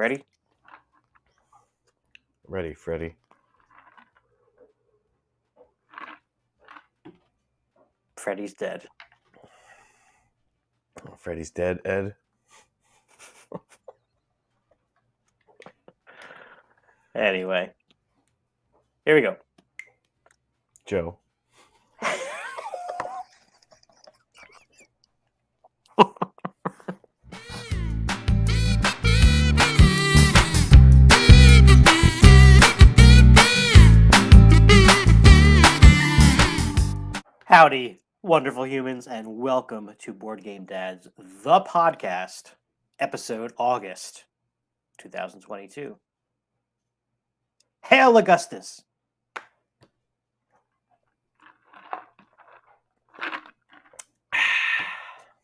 Ready? Ready, Freddy. Freddy's dead. Oh, Freddy's dead, Ed. Anyway, here we go. Joe. Howdy, wonderful humans, and welcome to Board Game Dads, the podcast, episode August 2022. Hail Augustus!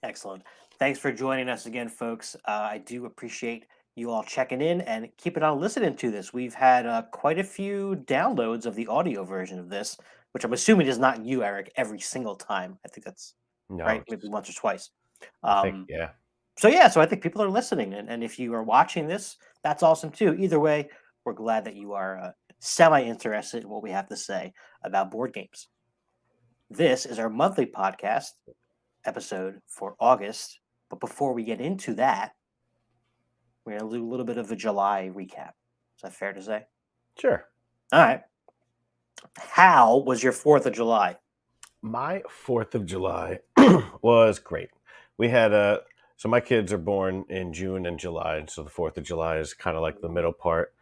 Excellent. Thanks for joining us again, folks. I do appreciate you all checking in and keeping on listening to this. We've had quite a few downloads of the audio version of this, which I'm assuming is not you, Eric, every single time. I think that's No, right, maybe once or twice. I think, Um, yeah. so I think people are listening, and if you are watching this, that's awesome too. Either way, we're glad that you are semi-interested in what we have to say about board games. This is our monthly podcast episode for August. But before we get into that, we're going to do a little bit of a July recap. Is that fair to say? Sure. All right. How was your 4th of July? My 4th of July was great. We had so my kids are born in June and July, and so the 4th of July is kind of like the middle part.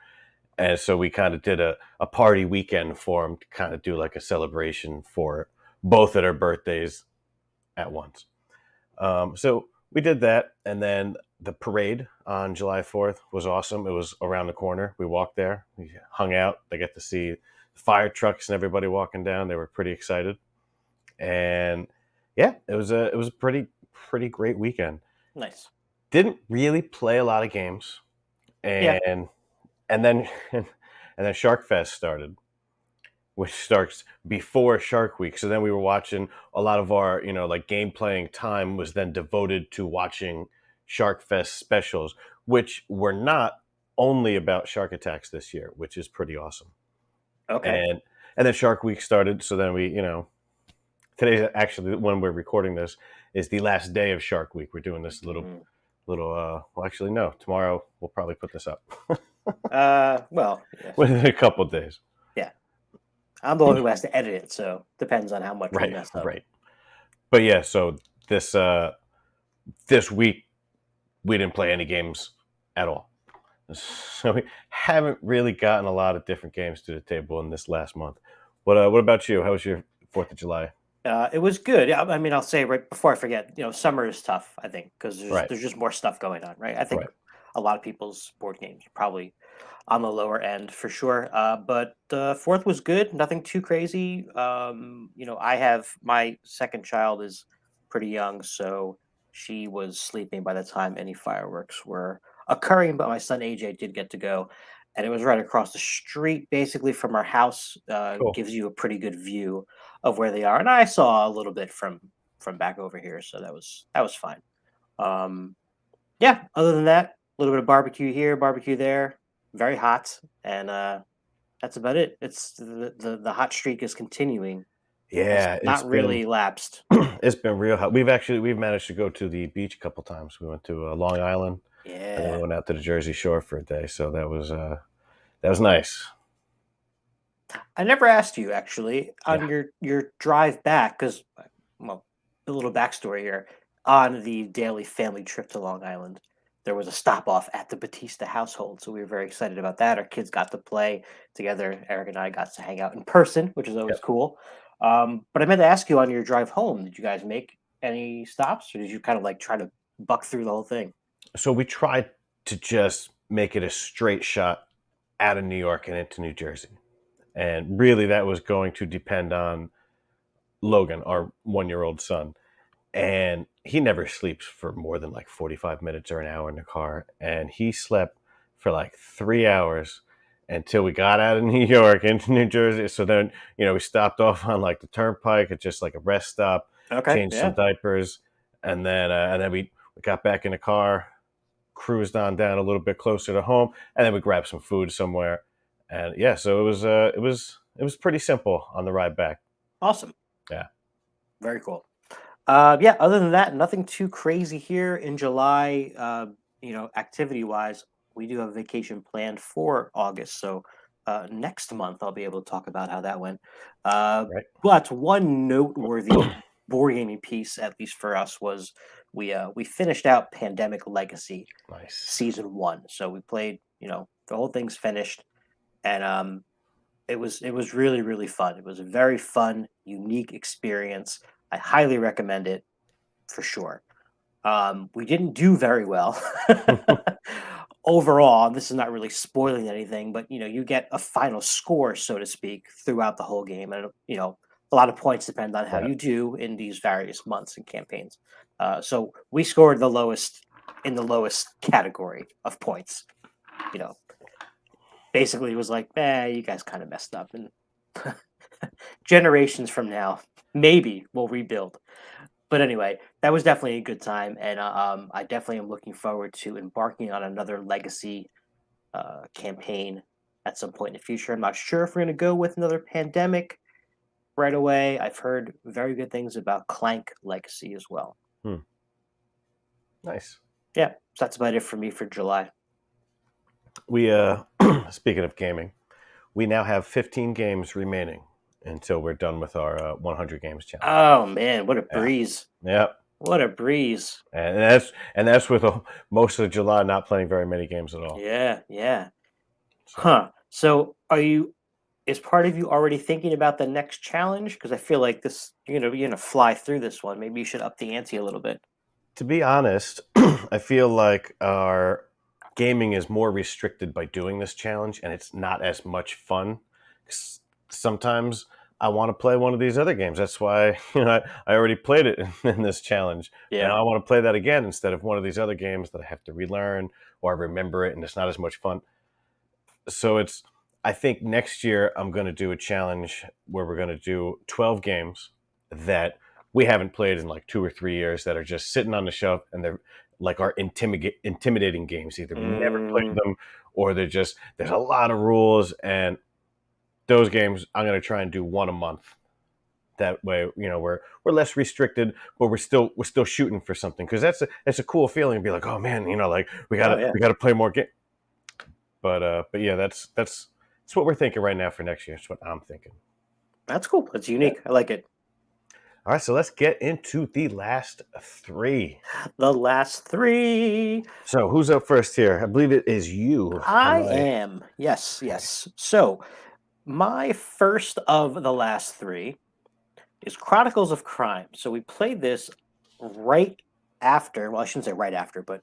And so we kind of did a party weekend for them to kind of do like a celebration for both of their birthdays at once. So we did that, and then the parade on July 4th was awesome. It was around the corner. We walked there, we hung out. They got to see fire trucks and everybody walking down. They were pretty excited, and yeah, it was a pretty great weekend. Nice. Didn't really play a lot of games, Yeah. and then and then Shark Fest started, which starts before Shark Week. So then we were watching a lot of our, like game playing time was then devoted to watching Shark Fest specials, which were not only about shark attacks this year, which is pretty awesome. Okay. And then Shark Week started. So then we, today actually when we're recording this is the last day of Shark Week. We're doing this little, well, actually, no, tomorrow we'll probably put this up. Well, yeah. Within a couple of days. Yeah. I'm the one who has to edit it, so depends on how much we mess up. Right. But yeah, so this week we didn't play any games at all. So we haven't really gotten a lot of different games to the table in this last month. What about you? How was your 4th of July? It was good. I mean, I'll say right before I forget, summer is tough, I think, because Right. there's just more stuff going on, right? I think Right. a lot of people's board games are probably on the lower end for sure. But the 4th was good, nothing too crazy. I have my second child is pretty young, so she was sleeping by the time any fireworks were occurring. But my son AJ did get to go, and it was right across the street, basically from our house. Cool. Gives you a pretty good view of where they are, and I saw a little bit from back over here, so that was fine. Yeah. Other than that, a little bit of barbecue here, barbecue there. Very hot, and that's about it. It's the hot streak is continuing. Yeah, It's not really lapsed. it's been real hot. We've managed to go to the beach a couple times. We went to Long Island, and then we Yeah. went out to the Jersey Shore for a day. So that was nice. I never asked you actually on Yeah. your drive back because, well, a little backstory here. On the daily family trip to Long Island, there was a stop off at the Batista household, so we were very excited about that. Our kids got to play together. Eric and I got to hang out in person, which is always Yep. cool. But I meant to ask you on your drive home, did you guys make any stops, or did you kind of like try to buck through the whole thing? So we tried to just make it a straight shot out of New York and into New Jersey. And really, that was going to depend on Logan, our 1-year-old son. And he never sleeps for more than like 45 minutes or an hour in the car. And he slept for like 3 hours until we got out of New York into New Jersey. So then, we stopped off on like the turnpike at just like a rest stop, Okay, changed some yeah, diapers, and then we got back in the car, cruised on down a little bit closer to home, and then we grabbed some food somewhere. And yeah, so it was pretty simple on the ride back. Awesome. Yeah, Very cool. Yeah, other than that, nothing too crazy here in July. Activity wise, we do have a vacation planned for August. So next month, I'll be able to talk about how that went. Uh, right. but one noteworthy board gaming piece, at least for us, was we finished out Pandemic Legacy Nice. Season 1. So we played, the whole thing's finished, and it was really really fun. It was a very fun, unique experience. I highly recommend it for sure. We didn't do very well overall. And this is not really spoiling anything, but you get a final score, so to speak, throughout the whole game, and a lot of points depend on how Yeah. you do in these various months and campaigns. So we scored the lowest in the lowest category of points. You know, Basically, it was like, you guys kind of messed up, and generations from now, maybe we'll rebuild. But anyway, that was definitely a good time, and I definitely am looking forward to embarking on another legacy campaign at some point in the future. I'm not sure if we're going to go with another pandemic right away. I've heard very good things about Clank Legacy as well. Hmm. Nice. Yeah, so that's about it for me for July. We speaking of gaming, we now have 15 games remaining until we're done with our 100 games challenge. Oh man, what a Yeah. breeze! Yep. What a breeze! And that's with most of July not playing very many games at all. Yeah, yeah. So Huh. So, is part of you already thinking about the next challenge? Because I feel like this, you're gonna fly through this one. Maybe you should up the ante a little bit. to be honest, I feel like our gaming is more restricted by doing this challenge, and it's not as much fun. Sometimes I want to play one of these other games. That's why I already played it in this challenge, and Yeah. I want to play that again instead of one of these other games that I have to relearn or I remember it, and it's not as much fun. So I think next year I'm going to do a challenge where we're going to do 12 games that we haven't played in like 2 or 3 years that are just sitting on the shelf, and they're like our intimidating games. Either we never played Mm, them, or there's a lot of rules, and those games I'm going to try and do one a month. That way, we're less restricted, but we're still shooting for something, because that's a cool feeling to be like, oh man, like we oh gotta yeah, we gotta play more games. But yeah, that's what we're thinking right now for next year. That's what I'm thinking. that's cool. That's Yeah. unique. I like it. All right, so let's get into the last three. The last three. So who's up first here? I believe it is you. Am I I am. Yes, okay? yes. So my first of the last three is Chronicles of Crime. So we played this right after. Well, I shouldn't say right after, but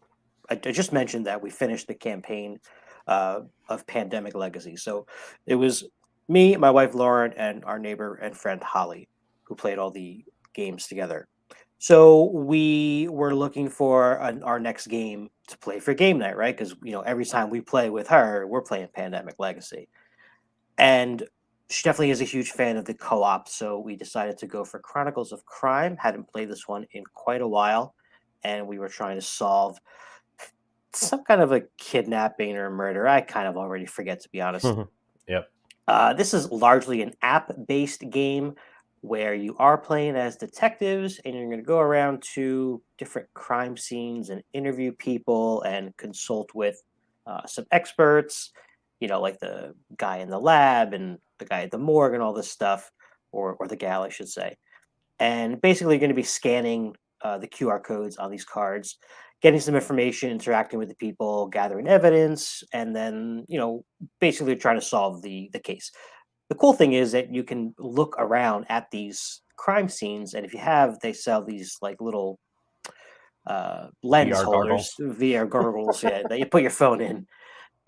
I just mentioned that we finished the campaign of Pandemic Legacy. So it was me, my wife Lauren, and our neighbor and friend Holly who played all the games together. So we were looking for our next game to play for game night, right? Because every time we play with her, we're playing Pandemic Legacy, and she definitely is a huge fan of the co-op. So we decided to go for Chronicles of Crime. Hadn't played this one in quite a while, and we were trying to solve some kind of a kidnapping or murder. I kind of already forget, to be honest. Yep. This is largely an app-based game where you are playing as detectives, and you're going to go around to different crime scenes and interview people and consult with some experts. Like the guy in the lab and the guy at the morgue and all this stuff, or the gal, I should say. And basically, you're going to be scanning the QR codes on these cards, getting some information, interacting with the people, gathering evidence, and then basically trying to solve the case. The cool thing is that you can look around at these crime scenes, and if you have, they sell these like little lens VR holders, goggles. VR goggles, yeah, that you put your phone in,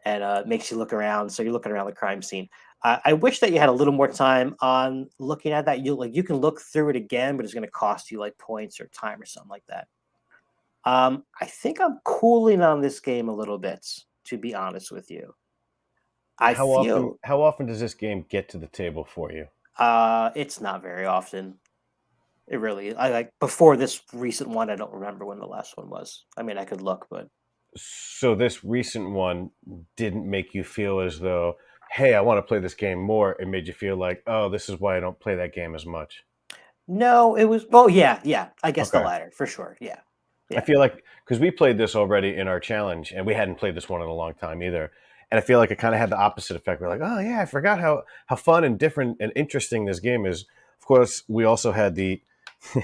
and it makes you look around. So you're looking around the crime scene. I wish that you had a little more time on looking at that. You can look through it again, but it's going to cost you like points or time or something like that. I think I'm cooling on this game a little bit, to be honest with you. I How often feel how often does this game get to the table for you? it's not very often. It really I like before this recent one. I don't remember when the last one was. I mean, I could look, but So this recent one didn't make you feel as though, hey, I want to play this game more. It made you feel like, oh, this is why I don't play that game as much. No, it was well, yeah, yeah. I guess the Okay. latter for sure. Yeah, I yeah. feel like because we played this already in our challenge, and we hadn't played this one in a long time either. And I feel like it kind of had the opposite effect. We're like, oh yeah, I forgot how fun and different and interesting this game is. Of course, we also had the the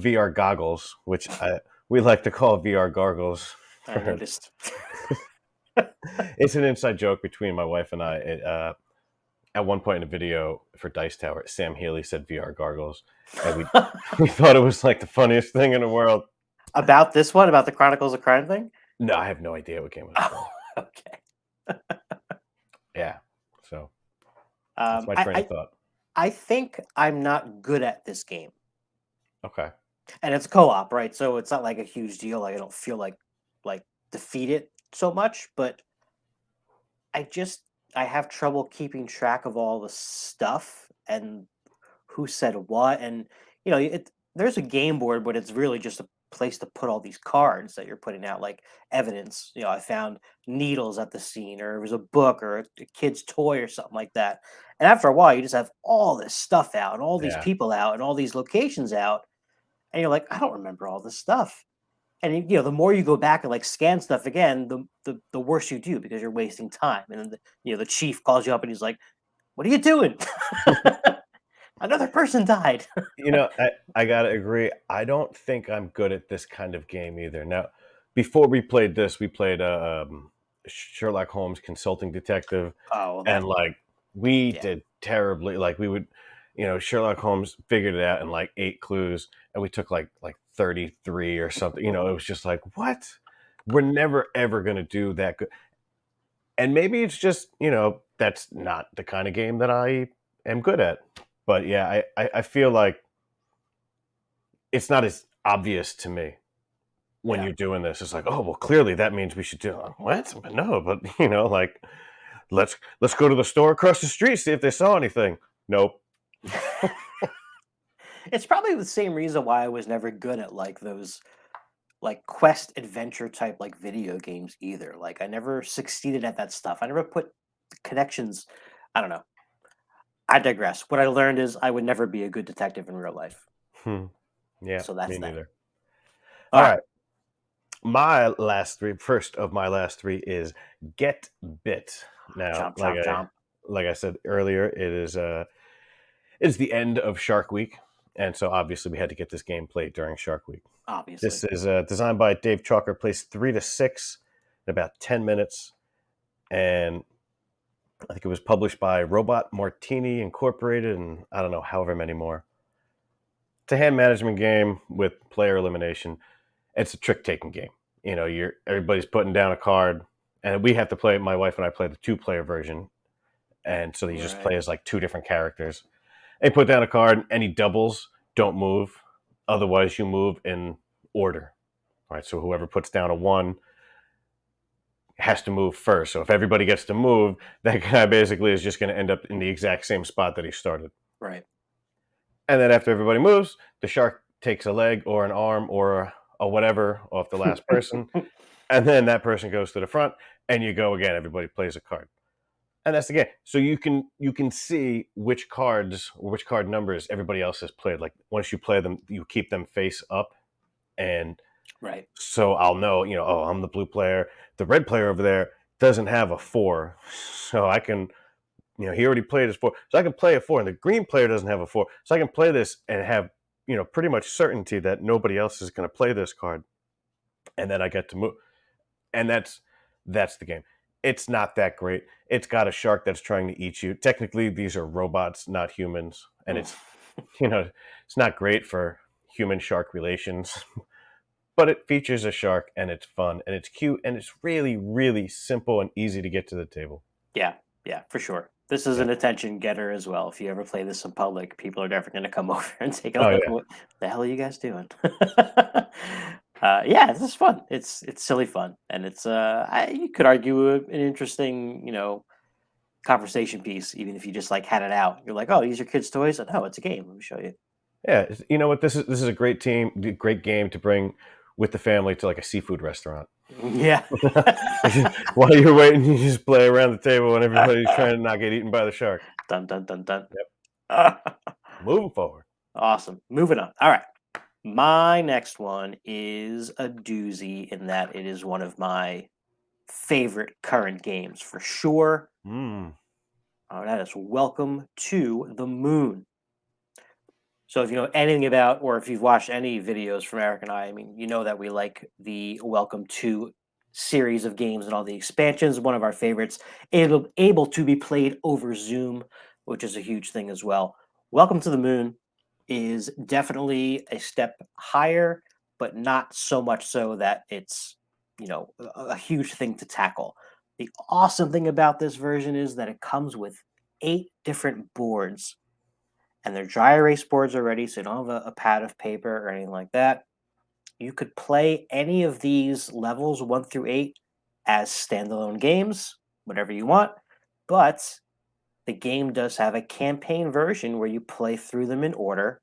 VR goggles, which we like to call VR gargles. I noticed. It's an inside joke between my wife and I. At one point in a video for Dice Tower, Sam Healy said VR gargles, and we we thought it was like the funniest thing in the world. About this one, about the Chronicles of Crime thing. No, I have no idea what game it was Oh, from. okay. Yeah, so that's Um, my I, train of I thought. I think I'm not good at this game, Okay. and it's co-op, right? So it's not like a huge deal. Like I don't feel like defeated so much, but I just I have trouble keeping track of all the stuff and who said what, and there's a game board, but it's really just a place to put all these cards that you're putting out, like evidence. I found needles at the scene, or it was a book, or a kid's toy, or something like that. And after a while, you just have all this stuff out, and all these Yeah. people out, and all these locations out, and you're like, I don't remember all this stuff. And the more you go back and like scan stuff again, the worse you do because you're wasting time. And then the chief calls you up and he's like, "What are you doing? Another person died." I gotta agree. I don't think I'm good at this kind of game either. Now, before we played this, we played Sherlock Holmes Consulting Detective, Oh, well, and that like we yeah. did terribly. Like we would, Sherlock Holmes figured it out in like 8 clues, and we took like 33 or something. It was just like, what? We're never ever gonna do that good. And maybe it's just that's not the kind of game that I am good at. But yeah, I feel like it's not as obvious to me when Yeah. you're doing this. It's like, oh well, clearly that means we should do it. What? But no, but like let's go to the store across the street, see if they saw anything. Nope. It's probably the same reason why I was never good at like those like quest adventure type like video games either. Like I never succeeded at that stuff. I never put connections. I don't know. I digress. What I learned is I would never be a good detective in real life. Hmm. Yeah, So me that's that. neither. All All right. right. My last three, first of my last three is Get Bit. Now, Chomp, chomp, chomp. like I said earlier, it is the end of Shark Week, and so obviously we had to get this game played during Shark Week. Obviously. This is designed by Dave Chalker, plays 3 to 6 in about 10 minutes, and I think it was published by Robot Martini Incorporated, and I don't know, however many more. It's a hand management game with player elimination. It's a trick taking game. You're everybody's putting down a card, and we have to play. My wife and I play the 2 player version, and so you just Right. play as like 2 different characters. They put down a card. Any doubles don't move. Otherwise, you move in order. All right. So whoever puts down a 1 has to move first. So if everybody gets to move, that guy basically is just going to end up in the exact same spot that he started. Right. And then after everybody moves, the shark takes a leg or an arm or a whatever off the last person, and then that person goes to the front, and you go again. Everybody plays a card, and that's the game. So you can see which cards or which card numbers everybody else has played. Like once you play them, you keep them face up, and Right. so I'll know. Oh, I'm the blue player. The red player over there doesn't have a 4, so I can. He already played his 4, so I can play a 4, and the green player doesn't have a 4, so I can play this and have pretty much certainty that nobody else is going to play this card, and then I get to move, and that's the game. It's not that great. It's got a shark that's trying to eat you. Technically, these are robots, not humans, and you know it's not great for human shark relations, but it features a shark, and it's fun, and it's cute, and it's really, really simple and easy to get to the table. Yeah. Yeah. For sure. This is Yeah. an attention getter as well. If you ever play this in public, people are definitely going to come over and take a Oh look. yeah. What the hell are you guys doing? Yeah, this is fun. It's silly fun, and you could argue an interesting conversation piece, even if you just like had it out. You're like, oh, these are kids' toys. No, it's a game. Let me show you. Yeah, you know what? This is a great great game to bring with the family to like a seafood restaurant. Yeah. While you're waiting, you just play around the table, and everybody's trying to not get eaten by the shark. Dun dun dun dun. Yep. Moving forward. Awesome. Moving on. All right. My next one is a doozy in that it is one of my favorite current games for sure. Mm. That is Welcome to the Moon. So if you know anything about, or if you've watched any videos from Eric and I mean, you know that we like the Welcome to series of games and all the expansions. One of our favorites, able to be played over Zoom, which is a huge thing as well. Welcome to the Moon is definitely a step higher, but not so much so that it's a huge thing to tackle. The awesome thing about this version is that it comes with 8 different boards and they're dry erase boards already, so you don't have a pad of paper or anything like that. You could play any of these levels 1 through 8 as standalone games, whatever you want, but the game does have a campaign version where you play through them in order,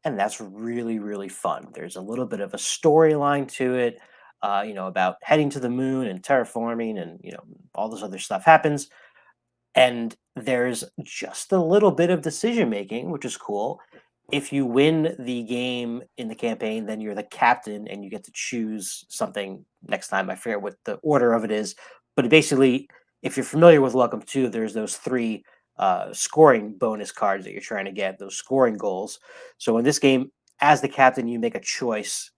and that's really, really fun. There's a little bit of a storyline to it, about heading to the moon and terraforming, and all this other stuff happens. And there's just a little bit of decision making, which is cool. If you win the game in the campaign, then you're the captain and you get to choose something next time. I forget what the order of it is, but basically, if you're familiar with Welcome to, there's those 3 scoring bonus cards that you're trying to get, those scoring goals. So in this game, as the captain, you make a choice,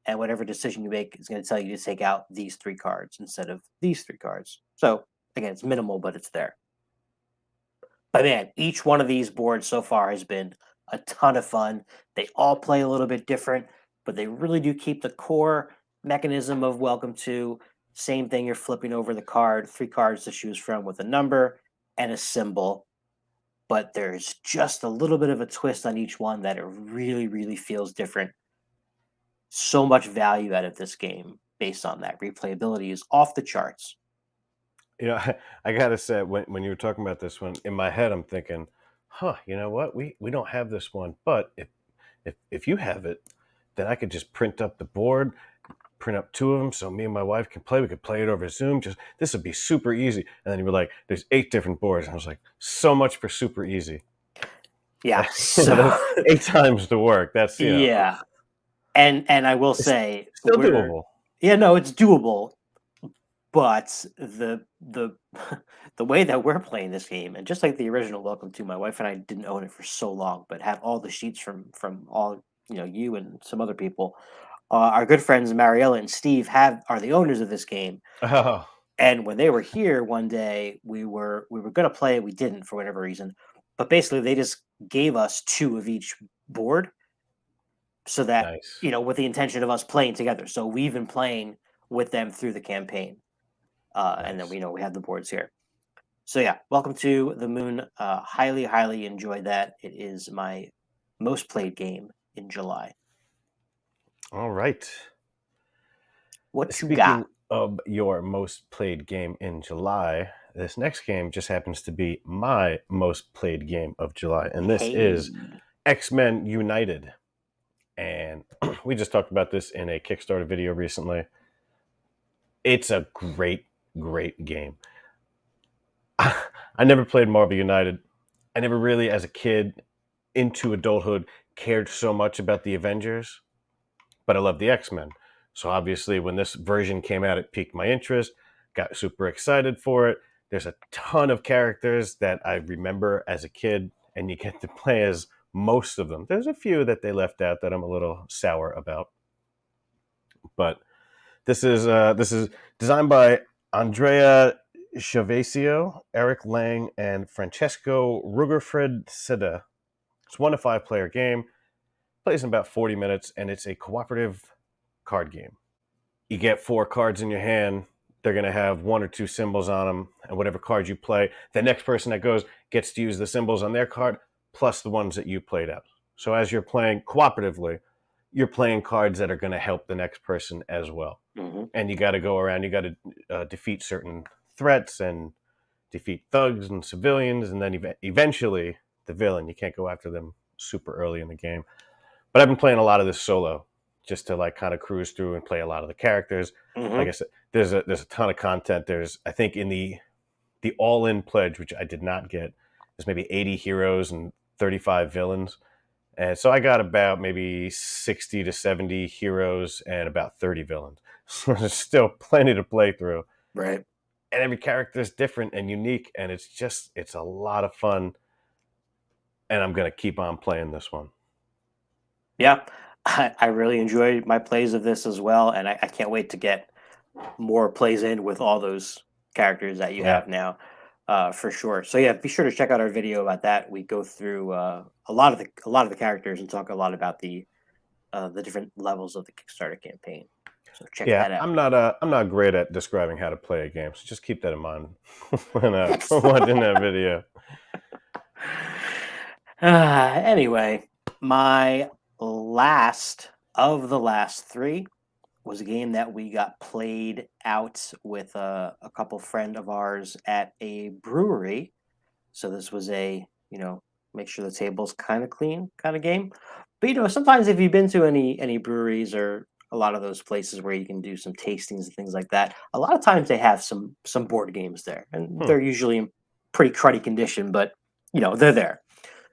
and whatever decision you make is going to tell you to take out these 3 cards instead of these 3 cards. So again, it's minimal, but it's there. But man, each one of these boards so far has been a ton of fun. They all play a little bit different, but they really do keep the core mechanism of Welcome to. Same thing, you're flipping over the card, 3 cards to choose from with a number and a symbol. But there's just a little bit of a twist on each one that it really, really feels different. So much value out of this game based on that. Replayability is off the charts. I gotta say, when you were talking about this one, in my head, I'm thinking, huh, you know what? We don't have this one, but if you have it, then I could just print up the board, print up 2 of them, so me and my wife can play. We could play it over Zoom. Just this would be super easy. And then you were like, "There's 8 different boards." And I was like, "So much for super easy." Yeah. That's So 8 times the work. That's yeah. And I will it's say still doable. yeah, no, it's doable, but the the way that we're playing this game, and just like the original Welcome to, my wife and I didn't own it for so long, but had all the sheets from all you and some other people. Our good friends Mariella and Steve have are the owners of this game, Oh, and when they were here one day, we were gonna play it, we didn't for whatever reason, but basically they just gave us 2 of each board so that nice, with the intention of us playing together. So we've been playing with them through the campaign, and then nice. we have the boards here. So yeah, Welcome to the Moon. Highly, highly enjoyed that. It is my most played game in July. All right. What you got? Speaking of your most played game in July, this next game just happens to be my most played game of July, and this is Hey, X-Men United. And we just talked about this in a Kickstarter video recently. It's a great, great game. I never played Marvel United. I never really, as a kid into adulthood, cared so much about the Avengers, but I love the X-Men. So obviously, when this version came out, it piqued my interest. Got super excited for it. There's a ton of characters that I remember as a kid, and you get to play as most of them. There's a few that they left out that I'm a little sour about, but this is designed by Andrea Chavasio, Eric Lang, and Francesco Rugerfred Seda. It's 1 to 5 player game. Plays in about 40 minutes, and it's a cooperative card game. You get 4 cards in your hand. They're going to have 1 or 2 symbols on them, and whatever card you play, the next person that goes gets to use the symbols on their card plus the ones that you played out. So as you're playing cooperatively, you're playing cards that are going to help the next person as well. hmm And you got to go around. You got to defeat certain threats and defeat thugs and civilians, and then eventually the villain. You can't go after them super early in the game. But I've been playing a lot of this solo, just to like kind of cruise through and play a lot of the characters. Like I Hmm. said, there's a ton of content. There's, I think, in the all in pledge, which I did not get, there's maybe 80 heroes and 35 villains. And so I got about maybe 60 to 70 heroes and about 30 villains. So there's still plenty to play through. Right. And every character is different and unique. And it's a lot of fun. And I'm going to keep on playing this one. Yeah. I really enjoyed my plays of this as well, and I can't wait to get more plays in with all those characters that you Yeah. have now, for sure. So yeah, be sure to check out our video about that. We go through a lot of the characters and talk a lot about the different levels of the Kickstarter campaign. So check Yeah, that out. I'm not great at describing how to play a game, so just keep that in mind when watching that video. Anyway, my last of the last three was a game that we got played out with a couple friend of ours at a brewery. So this was a, make sure the table's kind of clean kind of game. But sometimes if you've been to any breweries or a lot of those places where you can do some tastings and things like that, a lot of times they have some board games there, and Hmm. they're usually in pretty cruddy condition, but they're there.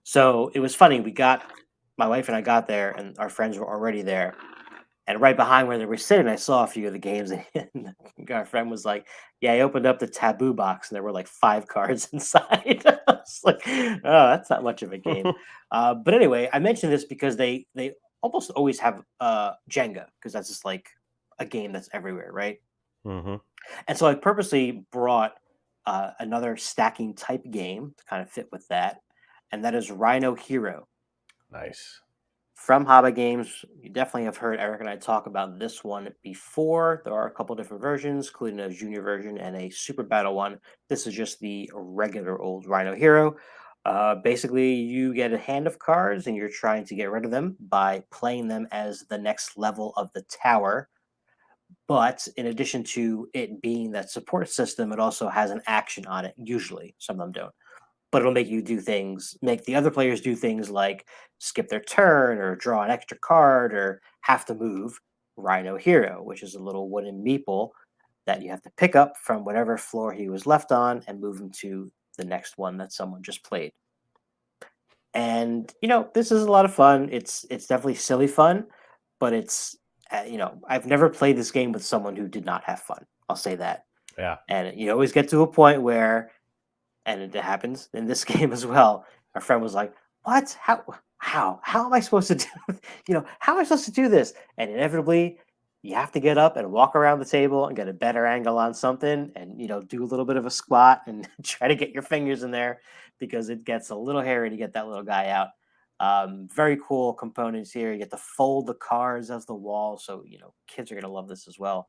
So it was funny. My wife and I got there, and our friends were already there. And right behind where they were sitting, I saw a few of the games, and our friend was like, "Yeah, I opened up the taboo box, and there were like 5 cards inside." I was like, "Oh, that's not much of a game." But anyway, I mentioned this because they almost always have Jenga, because that's just like a game that's everywhere, right? Hmm. And so I purposely brought another stacking type game to kind of fit with that, and that is Rhino Hero Nice. from Haba Games. You definitely have heard Eric and I talk about this one before. There are a couple different versions, including a junior version and a super battle one. This is just the regular old Rhino Hero. Basically, you get a hand of cards and you're trying to get rid of them by playing them as the next level of the tower. But in addition to it being that support system, it also has an action on it. Usually, some of them don't, but it'll make the other players do things like skip their turn or draw an extra card or have to move Rhino Hero, which is a little wooden meeple that you have to pick up from whatever floor he was left on and move him to the next one that someone just played. And this is a lot of fun. It's definitely silly fun, but I've never played this game with someone who did not have fun. I'll say that. Yeah. And you always get to a point where, and it happens in this game as well. Our friend was like, "What? How am I supposed to do? How am I supposed to do this?" And inevitably, you have to get up and walk around the table and get a better angle on something, and do a little bit of a squat and try to get your fingers in there because it gets a little hairy to get that little guy out. Very cool components here. You get to fold the cards as the wall, so kids are gonna love this as well.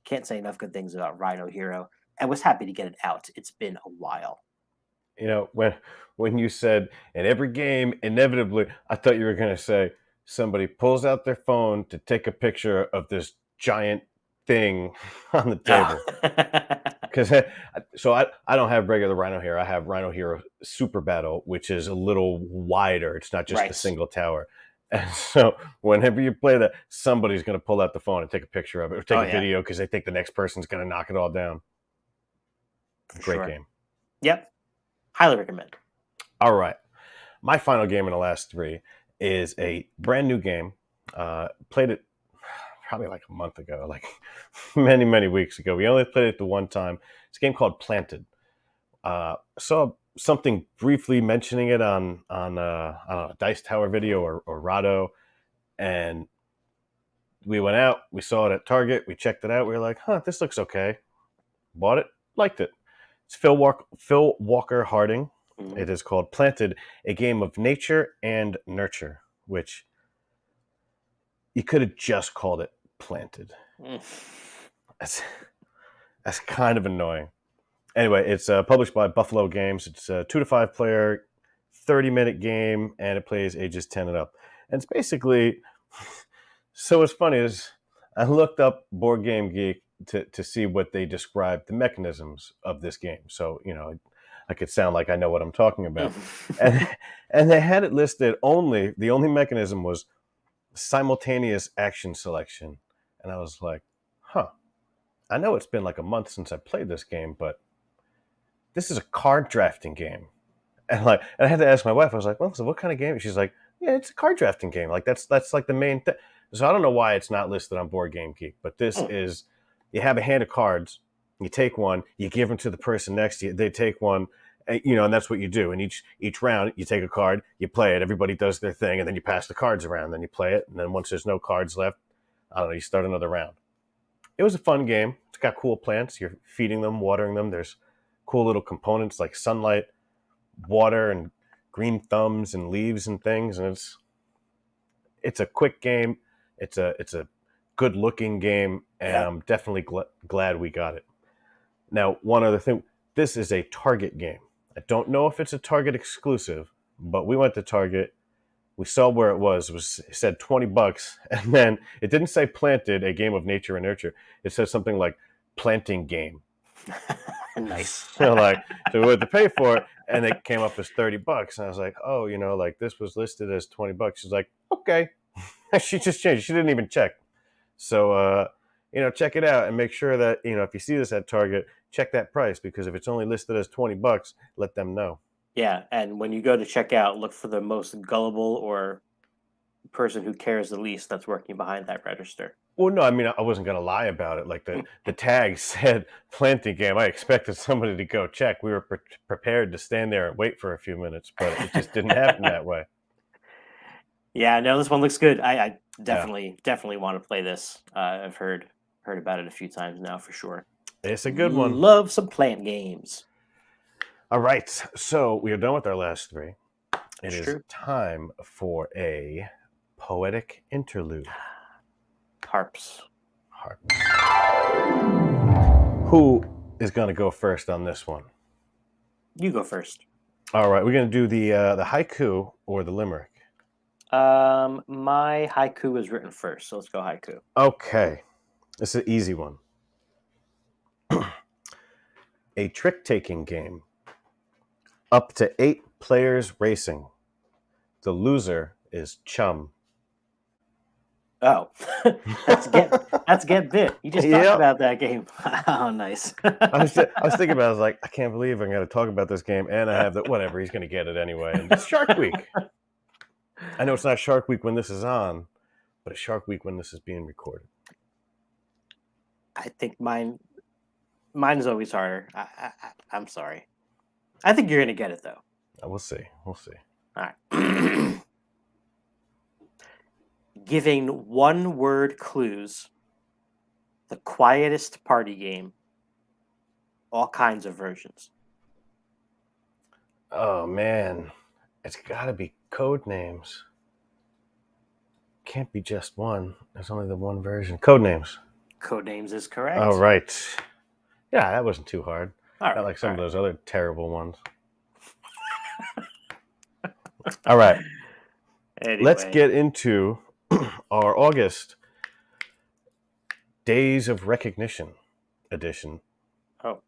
Can't say enough good things about Rhino Hero. I was happy to get it out. It's been a while. When you said in every game, inevitably, I thought you were going to say somebody pulls out their phone to take a picture of this giant thing on the Ah. table. Because I don't have regular Rhino Hero. I have Rhino Hero Super Battle, which is a little wider. It's not just a Right. single tower. And so whenever you play that, somebody's going to pull out the phone and take a picture of it or take Oh, a yeah, video because they think the next person's going to knock it all down. for Great sure. game. Yep. Highly recommend. All right. My final game in the last three is a brand new game. Played it probably like a month ago, like many, many weeks ago. We only played it the one time. It's a game called Planted. Saw something briefly mentioning it on I don't know, a Dice Tower video or Rado, and we went out. We saw it at Target. We checked it out. We were like, "Huh, this looks okay." Bought it. Liked it. It's Phil Walker Harding. Mhm. It is called Planted, a game of nature and nurture, which you could have just called it Planted. Mm. That's that's kind of annoying. Anyway, it's published by Buffalo Games. It's a 2 to 5 player, 30-minute game, and it plays ages 10 and up. And it's basically, so what's funny is I looked up Board Game Geek to see what they described the mechanisms of this game. So, I could sound like I know what I'm talking about. And and they had it listed the only mechanism was simultaneous action selection. And I was like, huh, I know it's been like a month since I played this game, but this is a card drafting game. And I had to ask my wife, I was like, well, so what kind of game? She's like, yeah, it's a card drafting game. Like that's like the main thing. So I don't know why it's not listed on Board Game Geek, but this Mm. is, you have a hand of cards, you take one, you give them to the person next to you, they take one, and that's what you do. And each round, you take a card, you play it, everybody does their thing, and then you pass the cards around, then you play it, and then once there's no cards left, I don't know, you start another round. It was a fun game. It's got cool plants. You're feeding them, watering them. There's cool little components like sunlight, water, and green thumbs and leaves and things. And it's a quick game. It's a good looking game, and Yeah. I'm definitely glad we got it. Now, one other thing. This is a Target game. I don't know if it's a Target exclusive, but we went to Target. We saw where it was. It said $20, and then it didn't say Planted, a game of nature and nurture. It says something like planting game. Nice. So we had to pay for it, and it came up as $30. And I was like, oh, like this was listed as $20. She's like, okay. She just changed. She didn't even check. So check it out and make sure that if you see this at Target, check that price, because if it's only listed as $20, let them know. Yeah, and when you go to check out, look for the most gullible or person who cares the least that's working behind that register. Well, no, I mean, I wasn't going to lie about it. Like the tag said planting game. I expected somebody to go check. We were prepared to stand there and wait for a few minutes, but it just didn't happen that way. Yeah, no, this one looks good. I Yeah, definitely want to play this. I've heard about it a few times now for sure. it's a good one. Love some plant games. All right, so we are done with our last three. It That's is true. time for a poetic interlude. Harps. Harp. Who is going to go first on this one? You go first. All right, we're going to do the haiku or the limerick. My haiku was written first, so let's go haiku. Okay, this is an easy one. A trick-taking game. Up to 8 players racing. The loser is chum. Oh, that's get bit. You just talked Yep. about that game. Oh, nice. I was thinking about it. I was like, I can't believe I'm going to talk about this game, and I have that. Whatever, he's going to get it anyway. And it's Shark Week. I know it's not Shark Week when this is on, but it's Shark Week when this is being recorded. I think mine is always harder. I'm sorry. I think you're gonna get it though. We'll see. We'll see. All right. Giving one word clues. The quietest party game. All kinds of versions. Oh man, it's got to be code names. Can't be just one. There's only the one version. Code names. Codenames is All correct. right. Yeah, that wasn't too hard. All Not right. like All some of right. those other terrible ones. All right. Let's Anyway. get into our August Days of Recognition edition. Oh.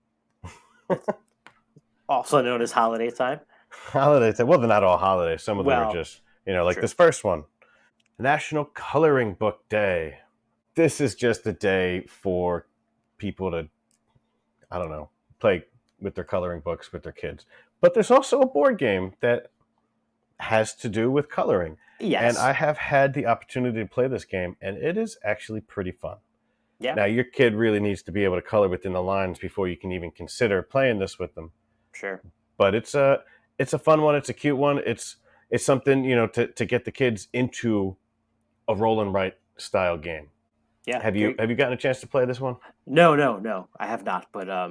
Also known as holiday time. Holidays. Well, they're not all holidays. Some of them are Well, just, like true. this first one. National Coloring Book Day. This is just a day for people to, I don't know, play with their coloring books with their kids. But there's also a board game that has to do with coloring. And Yes. I have had the opportunity to play this game, and it is actually pretty fun. Yeah. Now, your kid really needs to be able to color within the lines before you can even consider playing this with them. Sure. But it's a fun one. It's a cute one. It's something to get the kids into a roll and write style game. Yeah. Have you gotten a chance to play this one? No, I have not. But I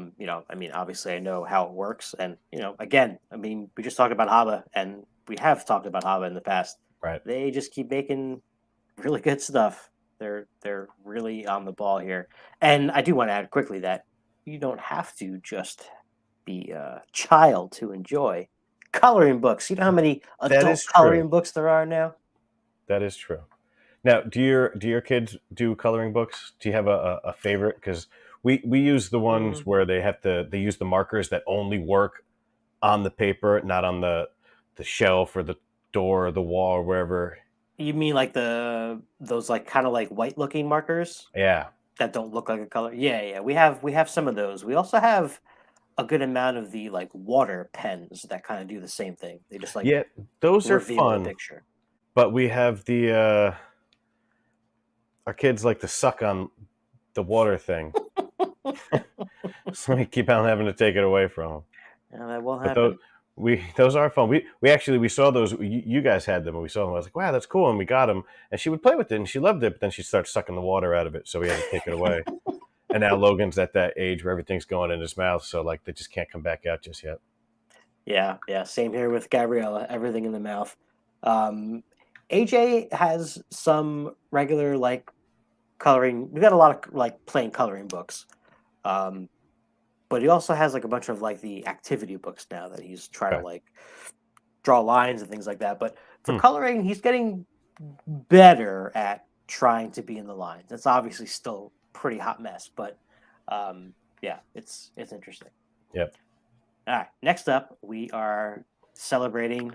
mean, obviously, I know how it works, and again, I mean, we just talked about Haba, and we have talked about Haba in the past. Right. They just keep making really good stuff. They're really on the ball here, and I do want to add quickly that you don't have to just be a child to enjoy coloring books. You know how many That adult is true. coloring books there are now? That is true. Now, do your kids do coloring books? Do you have a favorite? Because we use the ones Mm, where they use the markers that only work on the paper, not on the shelf or the door or the wall or wherever You mean like those like kind of like white looking markers Yeah. that don't look like a color? Yeah, yeah. We have some of those. We also have a good amount of the like water pens that kind of do the same thing. They just like Yeah, those are reveal the fun, picture. but we have the our kids like to suck on the water thing. So we keep on having to take it away from them. Yeah, that will But those happen. those are fun. We actually we saw those. You guys had them, and we saw them. I was like, wow, that's cool, and we got them. And she would play with it, and she loved it. But then she started sucking the water out of it, so we had to take it away. And now Logan's at that age where everything's going in his mouth, so like they just can't come back out just yet. Yeah, yeah. Same here with Gabriella. Everything in the mouth. Um, AJ has some regular like coloring. We got a lot of like plain coloring books. Um, but he also has like a bunch of like the activity books now that he's trying to Okay. like draw lines and things like that. But for Hmm. coloring, he's getting better at trying to be in the lines. It's obviously still pretty hot mess, but yeah, it's interesting. Yep. All right, next up we are celebrating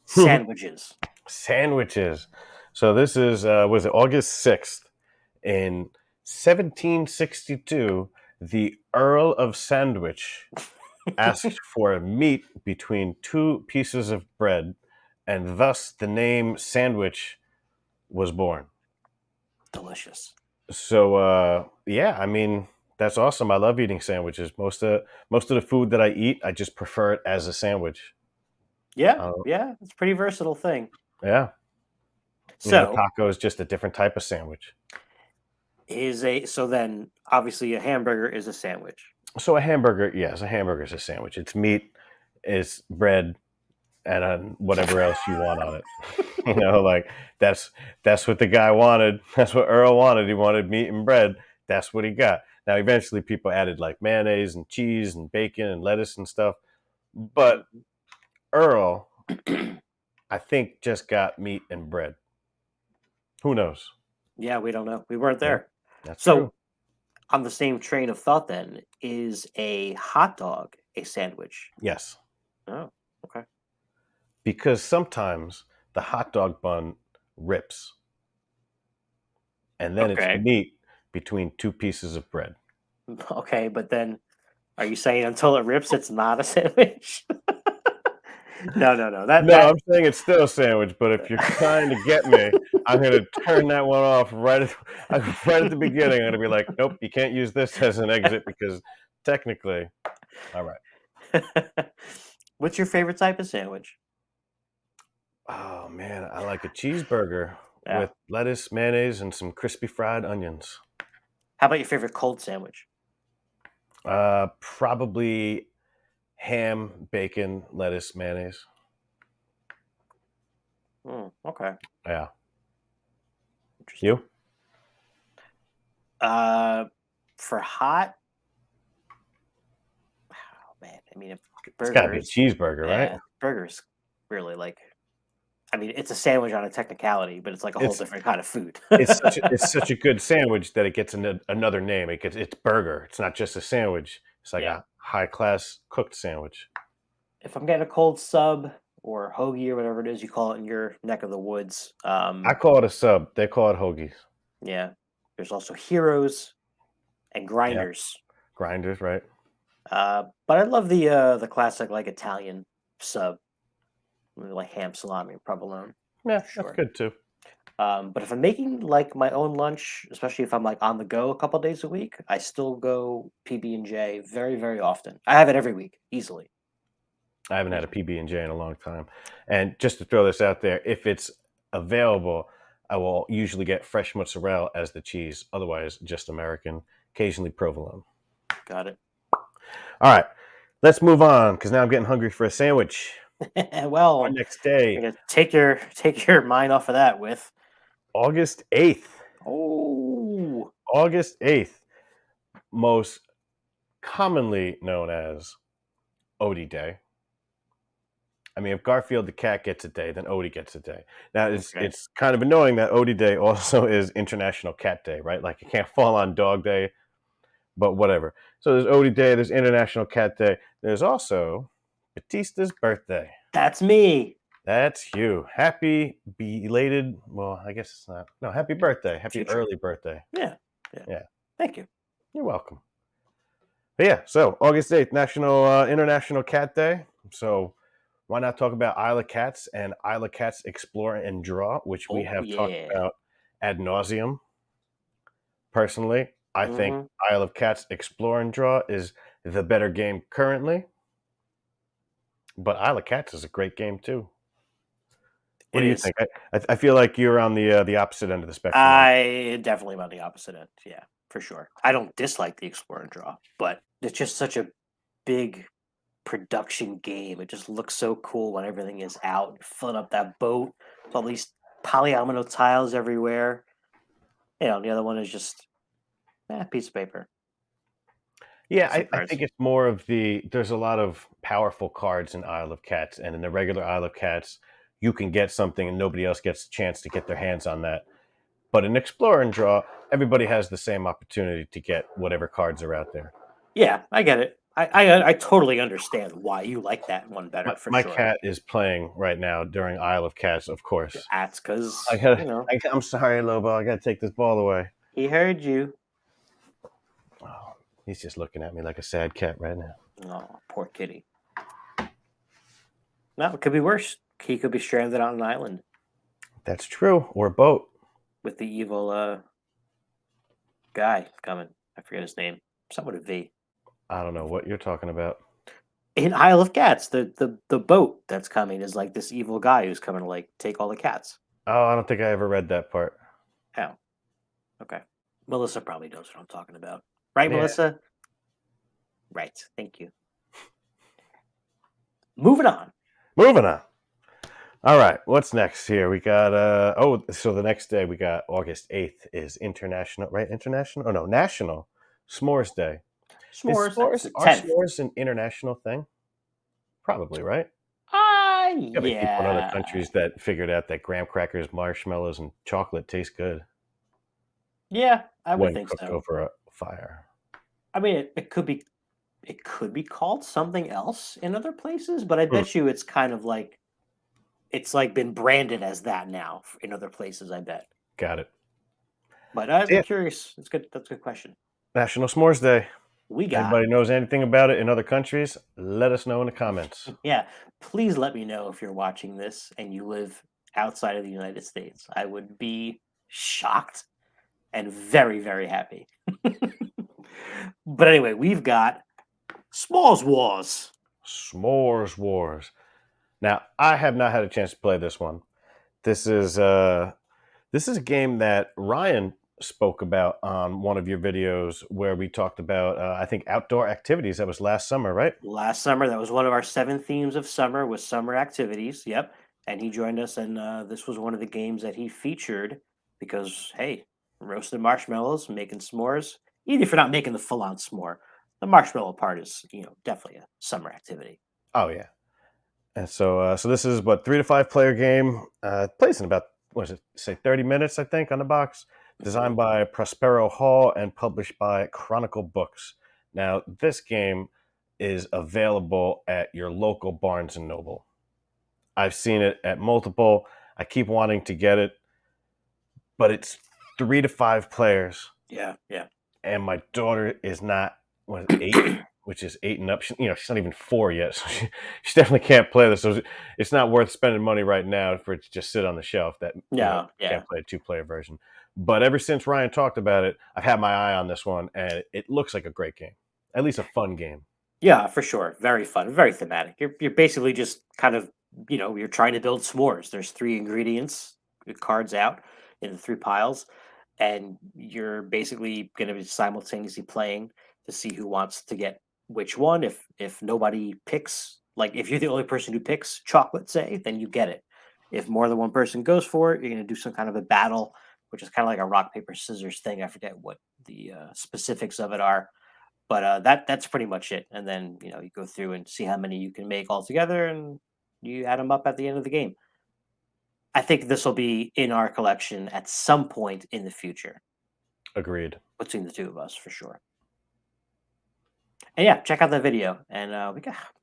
sandwiches. Sandwiches. So this is was it August 6th in 1762? The Earl of Sandwich asked for meat between two pieces of bread, and thus the name sandwich was born. Delicious. So yeah, I mean that's awesome. I love eating sandwiches. Most of the food that I eat, I just prefer it as a sandwich. Yeah, Uh, yeah, it's a pretty versatile thing. yeah, So taco is just a different type of sandwich. so then obviously a hamburger is a sandwich. So a hamburger, yes, a hamburger is a sandwich. It's meat, it's bread, and whatever else you want on it. Like that's that's what the guy wanted. That's what Earl wanted. He wanted meat and bread. That's what he got. Now, eventually, people added like mayonnaise and cheese and bacon and lettuce and stuff. But Earl, I think, just got meat and bread. Who knows? Yeah, we don't know. We weren't Yeah, there. that's true. So on the same train of thought, then is a hot dog a sandwich? Yes, Oh, okay, because sometimes the hot dog bun rips, and then it's okay, meat between two pieces of bread. okay. But then, are you saying until it rips, it's not a sandwich? No, no, no. That No, that I'm saying it's still a sandwich, but if you're trying to get me, I'm going to turn that one off right at the beginning. I'm going to be like, nope, you can't use this as an exit because technically, all right. What's your favorite type of sandwich? Oh man, I like a cheeseburger Yeah. with lettuce, mayonnaise, and some crispy fried onions. How about your favorite cold sandwich? Probably ham, bacon, lettuce, mayonnaise. Okay, Yeah. interesting. You? Uh, for hot, oh man, I mean, if It's got to be a burgers, cheeseburger, right? yeah, burgers really like. I mean, it's a sandwich on a technicality, but it's like a whole It's different kind of food. it's such a good sandwich that it gets another name. It's burger. It's not just a sandwich. It's like Yeah. a high class cooked sandwich. If I'm getting a cold sub or hoagie or whatever it is you call it in your neck of the woods, I call it a sub. They call it hoagies. yeah, there's also heroes and Yeah, grinders. grinders, right? But I love the classic like Italian sub, with, like ham, salami, and provolone Yeah, for that's sure. good too. But if I'm making like my own lunch, especially if I'm like on the go a couple days a week, I still go PB&J very, very often. I have it every week, easily. I haven't had a Easily. PB&J in a long time. And just to throw this out there, if it's available, I will usually get fresh mozzarella as the cheese. Otherwise, just American, occasionally provolone. Got it. All right, let's move on because now I'm getting hungry for a sandwich. Our Well, next I'm day, gonna take your mind off of that with August 8th. oh August 8th, most commonly known as Odie Day. I mean, if Garfield the cat gets a day, then Odie gets a day. Now, okay. it's kind of annoying that Odie Day also is International Cat Day, right? Like it can't fall on Dog Day, but whatever. So there's Odie Day, there's International Cat Day. There's also Batista's birthday. That's me. That's you. Happy belated. Well, I guess it's not. No, happy birthday. Happy Future. early birthday. Yeah. Yeah. Yeah, Thank you. you're welcome. But yeah, so August 8th, National International Cat Day. So why not talk about Isle of Cats and Isle of Cats Explore and Draw, which we Oh have talked yeah. about ad nauseum. Personally, I think Hmm. Isle of Cats Explore and Draw is the better game currently, but Isle of Cats is a great game too. What It do you is. think? I feel like you're on the opposite end of the spectrum on. I definitely am on the opposite end. Yeah, for sure. I don't dislike the explore and draw, but it's just such a big production game. It just looks so cool when everything is out, filling up that boat, with all these polyomino tiles everywhere. The other one is just piece of paper. Yeah, Some I cards. think it's more of there's a lot of powerful cards in Isle of Cats, and in the regular Isle of Cats, you can get something and nobody else gets a chance to get their hands on that. But in Explore and Draw, everybody has the same opportunity to get whatever cards are out there. Yeah, I get it. I totally understand why you like that one better for My sure. cat is playing right now during Isle of Cats, of course. That's I because gotta, I'm sorry, Lobo. I gotta take this ball away. he heard you. Oh, he's just looking at me like a sad cat right now. Oh, poor kitty. No, it could be worse. He could be stranded on an island That's true. Or a boat. with the evil guy coming. I forget his name. Something with a V. I don't know what you're talking about. In Isle of Cats, the boat that's coming is like this evil guy who's coming to like take all the cats. Oh, I don't think I ever read that part. Oh, okay. Melissa probably knows what I'm talking about. Right, Yeah, Melissa? Right. Thank you. Moving on. moving on. All right, what's next here? We got so the next day we got August 8th is international, right? International? Oh no, National S'mores Day. Is S'mores. That's the are 10th. s'mores an international thing? Probably, right? Gotta be people in other Yeah. countries that figured out that graham crackers, marshmallows, and chocolate taste good Yeah, I would when think cooked so. over a fire. I mean, it could be called something else in other places, but I Hmm, bet you it's like been branded as that now in other places, I bet. got it. But So I'm yeah, curious. It's good. That's a good question. National S'mores Day. We got Anybody knows anything about it in other countries? Let us know in the comments. yeah. Please let me know if you're watching this and you live outside of the United States. I would be shocked and very, very happy. But anyway, we've got Smalls Wars. S'mores Wars. Now, I have not had a chance to play this one. This is this is a game that Ryan spoke about on one of your videos where we talked about I think outdoor activities. That was last summer, right? Last summer, that was one of our 7 themes of summer was summer activities, yep, and he joined us, and, this was one of the games that he featured because, hey, roasted marshmallows, making s'mores, even if you're not making the full-on s'more, the marshmallow part is, definitely a summer activity. Oh yeah. And so this is what 3 to 5 player game. Plays in about what is it? Say 30 minutes, I think, on the box. Mhm. Designed by Prospero Hall and published by Chronicle Books. Now, this game is available at your local Barnes and Noble. I've seen it at multiple. I keep wanting to get it, but it's 3 to 5 players, Yeah, yeah. and my daughter is not what 8, which is 8 and up. She's not even 4 yet, so she definitely can't play this. So it's not worth spending money right now for it to just sit on the shelf. That No, yeah. can't play a 2 player version. But ever since Ryan talked about it, I've had my eye on this one, and it looks like a great game, at least a fun game. Yeah, for sure. Very fun, very thematic. You're basically just kind of, you're trying to build s'mores. There's 3 ingredients, the cards out in the 3 piles, and you're basically gonna be simultaneously playing to see who wants to get which one. If nobody picks, like, if you're the only person who picks chocolate, say, then you get it. If more than one person goes for it, you're gonna do some kind of a battle, which is kinda like a rock, paper, scissors thing. I forget what the, specifics of it are, but, that's pretty much it, and then, you go through and see how many you can make all together, and you add them up at the end of the game. I think this will be in our collection at some point in the future Agreed. between the 2 of us for sure. And yeah, check out that video, and, we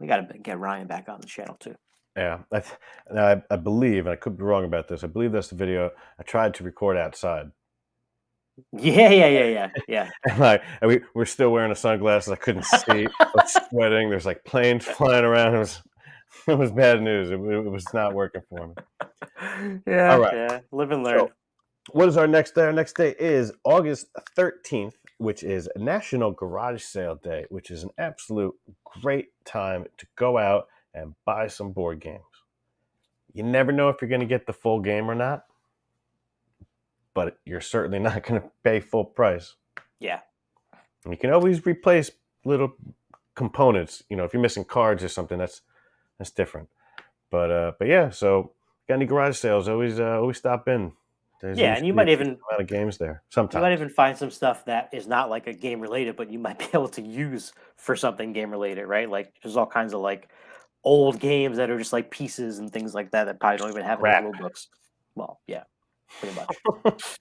gotta get Ryan back on the channel too. Yeah, I believe, and I could be wrong about this. I believe that's the video I tried to record outside. Yeah, yeah, yeah, yeah, yeah. And we're still wearing the sunglasses. I couldn't see. I was sweating. There's like planes flying around. It was bad news. It was not working for me. All Yeah, right. yeah. Live and So learn. what is our next day? Our next day is August 13th, which is National Garage Sale Day, which is an absolute great time to go out and buy some board games. You never know if you're going to get the full game or not, but you're certainly not going to pay full price. Yeah. And you can always replace little components. If you're missing cards or something, that's different. But yeah. So got any garage sales? Always stop in. There's Yeah, and usually a decent amount of games there. you might Sometimes even find some stuff that is not like a game related, but you might be able to use for something game related, right? Like there's all kinds of like old games that are just like pieces and things like that that probably don't even have any crap. rule books. Well, yeah, pretty much.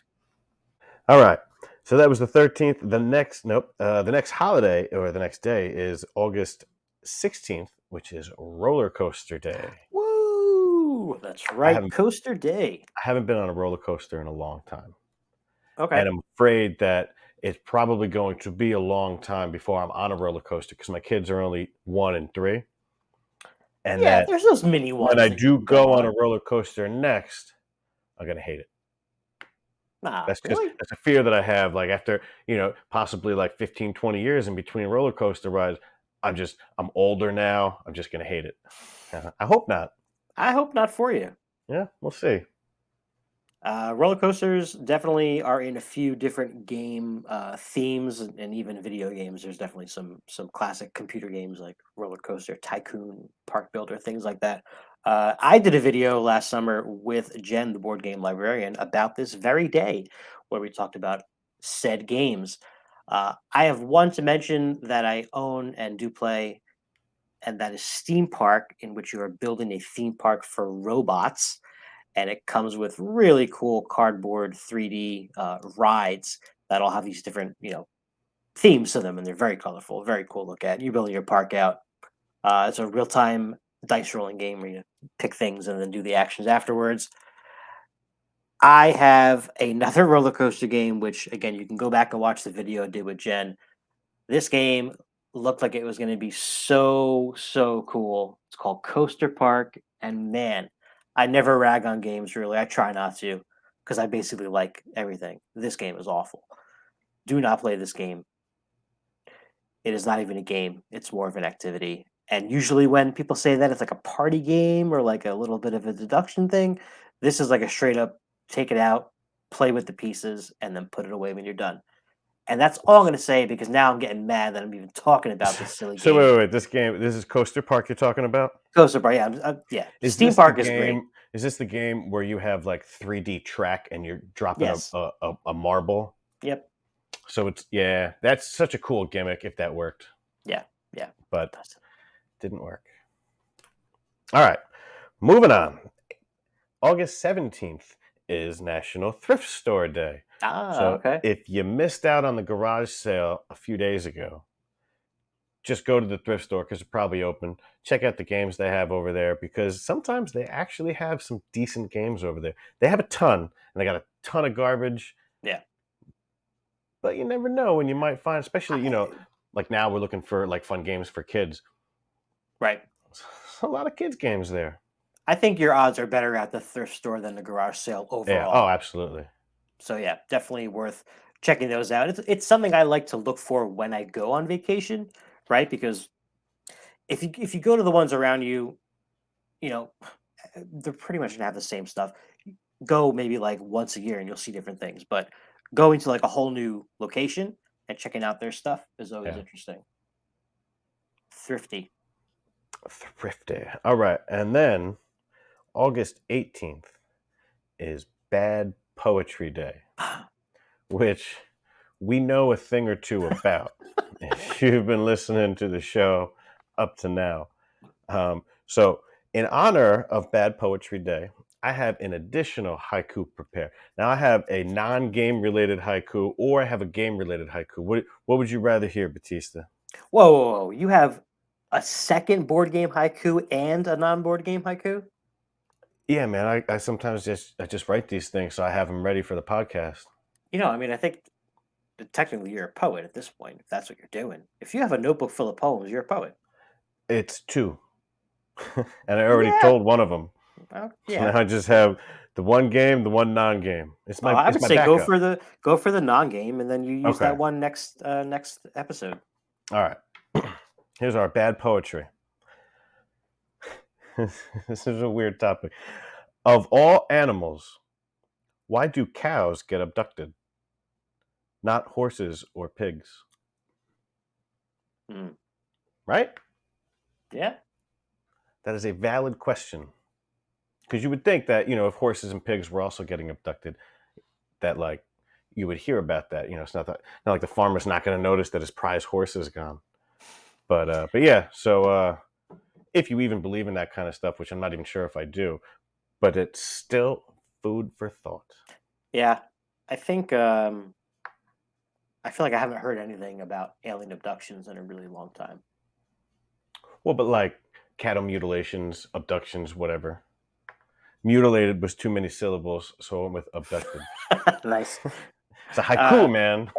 All right. So that was the 13th. The next holiday or the next day is August 16th, which is Roller Coaster Day. Woo! That's I right, haven't Coaster Day. I haven't been on a roller coaster in a long time. Okay. And I'm afraid that it's probably going to be a long time before I'm on a roller coaster because my kids are only 1 and 3. And Yeah, that there's those mini when ones I that you do can go go on a on. roller coaster next, I'm gonna hate it. Nah, That's really? a fear that I have. Like after, possibly like 15, 20 years in between roller coaster rides, I'm older now. I'm just gonna hate it. I hope not. I hope not for you. Yeah, we'll see. Roller coasters definitely are in a few different game themes and even video games. There's definitely some classic computer games like Roller Coaster Tycoon, Park Builder, things like that. I did a video last summer with Jen, the board game librarian, about this very day, where we talked about said games. I have one to mention that I own and do play, and that is Steam Park, in which you are building a theme park for robots, and it comes with really cool cardboard 3D rides that all have these different, themes to them, and they're very colorful, very cool to look at. You're building your park out. It's a real time dice rolling game where you pick things and then do the actions afterwards. I have another roller coaster game, which again you can go back and watch the video I did with Jen. This game looked like it was going to be so cool. It's called Coaster Park, and man, I never rag on games really. I try not to because I basically like everything. This game is awful. Do not play this game. It is not even a game. It's more of an activity. And usually when people say that it's like a party game or like a little bit of a deduction thing, this is like a straight up take it out, play with the pieces, and then put it away when you're done. And that's all I'm gonna say because now I'm getting mad that I'm even talking about this silly So game. wait. This is Coaster Park you're talking about. Coaster Bar, yeah, yeah. Is Steam this the Park is great. game? Is this the game where you have like 3D track and you're dropping a Yes. a, a, a marble? Yep. So that's such a cool gimmick if that worked, Yeah. Yeah. but That's didn't work. All right, moving on. August 17th is National Thrift Store Day. So okay. if you missed out on the garage sale a few days ago, just go to the thrift store because it's probably open. Check out the games they have over there because sometimes they actually have some decent games over there. They have a ton and they got a ton of garbage, Yeah. but you never know when you might find, especially, I, like now we're looking for like fun games for kids. right. A lot of kids games there. I think your odds are better at the thrift store than the garage sale Yeah. Oh, overall. absolutely. So yeah, definitely worth checking those out. It's something I like to look for when I go on vacation, right? Because if you go to the ones around you, you know, they're pretty much gonna have the same stuff. Go maybe like once a year and you'll see different things. But going to like a whole new location and checking out their stuff is always Yeah. interesting. Thrifty. Thrift Day. All right. And then August 18th is Bad Poetry Day, which we know a thing or two about if you've been listening to the show up to now. So, in honor of Bad Poetry Day, I have an additional haiku prepared. Now, I have a non-game related haiku, or I have a game related haiku. What would you rather hear, Batista? Whoa, whoa, whoa. You have A second board game haiku and a non-board game haiku? Yeah, man. I sometimes just write these things so I have them ready for the podcast. I mean, I think technically you're a poet at this point, if that's what you're doing. If you have a notebook full of poems, you're a poet. It's two, and I already Yeah. told one of them. Well, So yeah. now I just have the one game, the one non-game. I It's would my say backup. go for the non-game, and then you use Okay. that one next episode. All right. Here's our bad poetry. This is a weird topic. Of all animals, why do cows get abducted? Not horses or pigs, Hmm. right? Yeah. That is a valid question. Because you would think that, if horses and pigs were also getting abducted, that like you would hear about that. It's not like the farmer's not going to notice that his prize horse is gone. But yeah. So if you even believe in that kind of stuff, which I'm not even sure if I do, but it's still food for thought. Yeah. I think I feel like I haven't heard anything about alien abductions in a really long time. Well, but like cattle mutilations, abductions, whatever. Mutilated was too many syllables, so I went with abducted. Nice. It's a haiku, Uh, man.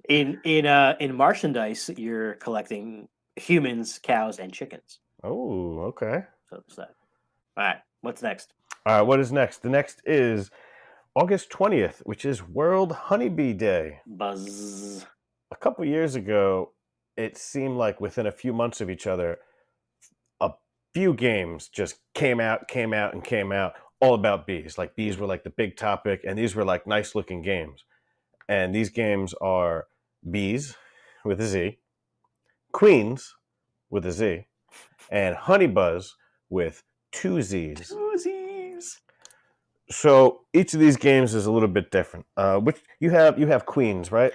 in merchandise, you're collecting humans, cows, and chickens. Oh, okay. So it's that. All right. What's next? All right, what is next? The next is August 20th, which is World Honeybee Day. Buzz. A couple years ago, it seemed like within a few months of each other, a few games just came out, and came out all about bees. Like bees were like the big topic, and these were like nice looking games. And these games are Bees with a Z, Queens with a Z, and Honeybuzz with two Z's. Twosies. So each of these games is a little bit different. Which you have Queens, right?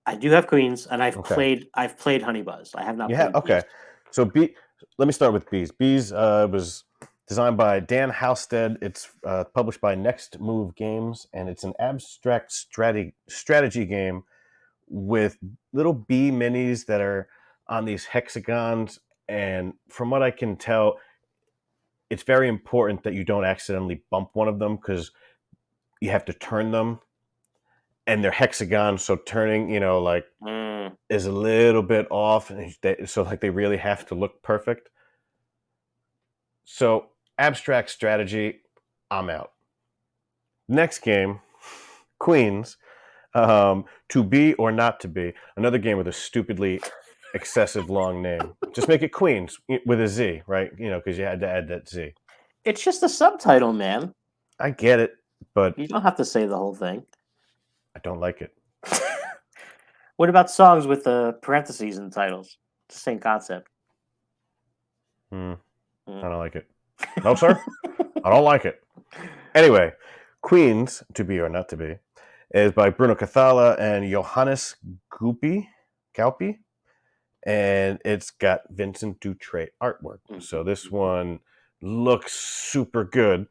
I do have Queens, and Okay. I've played Honey Buzz. I have not You have played Bees. okay. So let me start with Bees. Bees was designed by Dan Halstead. It's published by Next Move Games, and it's an abstract strategy game with little bee minis that are on these hexagons. And from what I can tell, it's very important that you don't accidentally bump one of them because you have to turn them, and they're hexagons. So turning, like Mm. is a little bit off, and so like they really have to look perfect. So abstract strategy, I'm out. Next game, Queens. To be or not to be. Another game with a stupidly excessive long name. Just make it Queens with a Z, right? Because you had to add that Z. It's just a subtitle, man. I get it, but You don't have to say the whole thing. I don't like it. What about songs with parentheses in titles? It's the same concept. I Mm. don't like it. No, sir. I don't like it. Anyway, Queens, to be or not to be, is by Bruno Cathala and Johannes Gaupi, and it's got Vincent Dutrait artwork. So this one looks super good,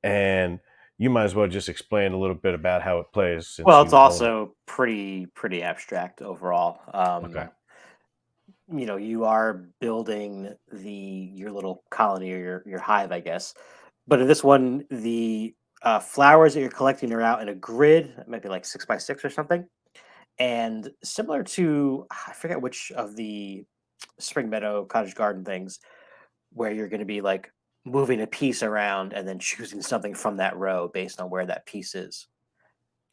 and you might as well just explain a little bit about how it plays. Since Well, it's you own it. also pretty abstract overall. Okay. You are building your little colony or your hive, I guess. But in this one, the flowers that you're collecting are out in a grid. It might be like 6 by 6 or something. And similar to I forget which of the Spring Meadow Cottage Garden things, where you're going to be like moving a piece around and then choosing something from that row based on where that piece is.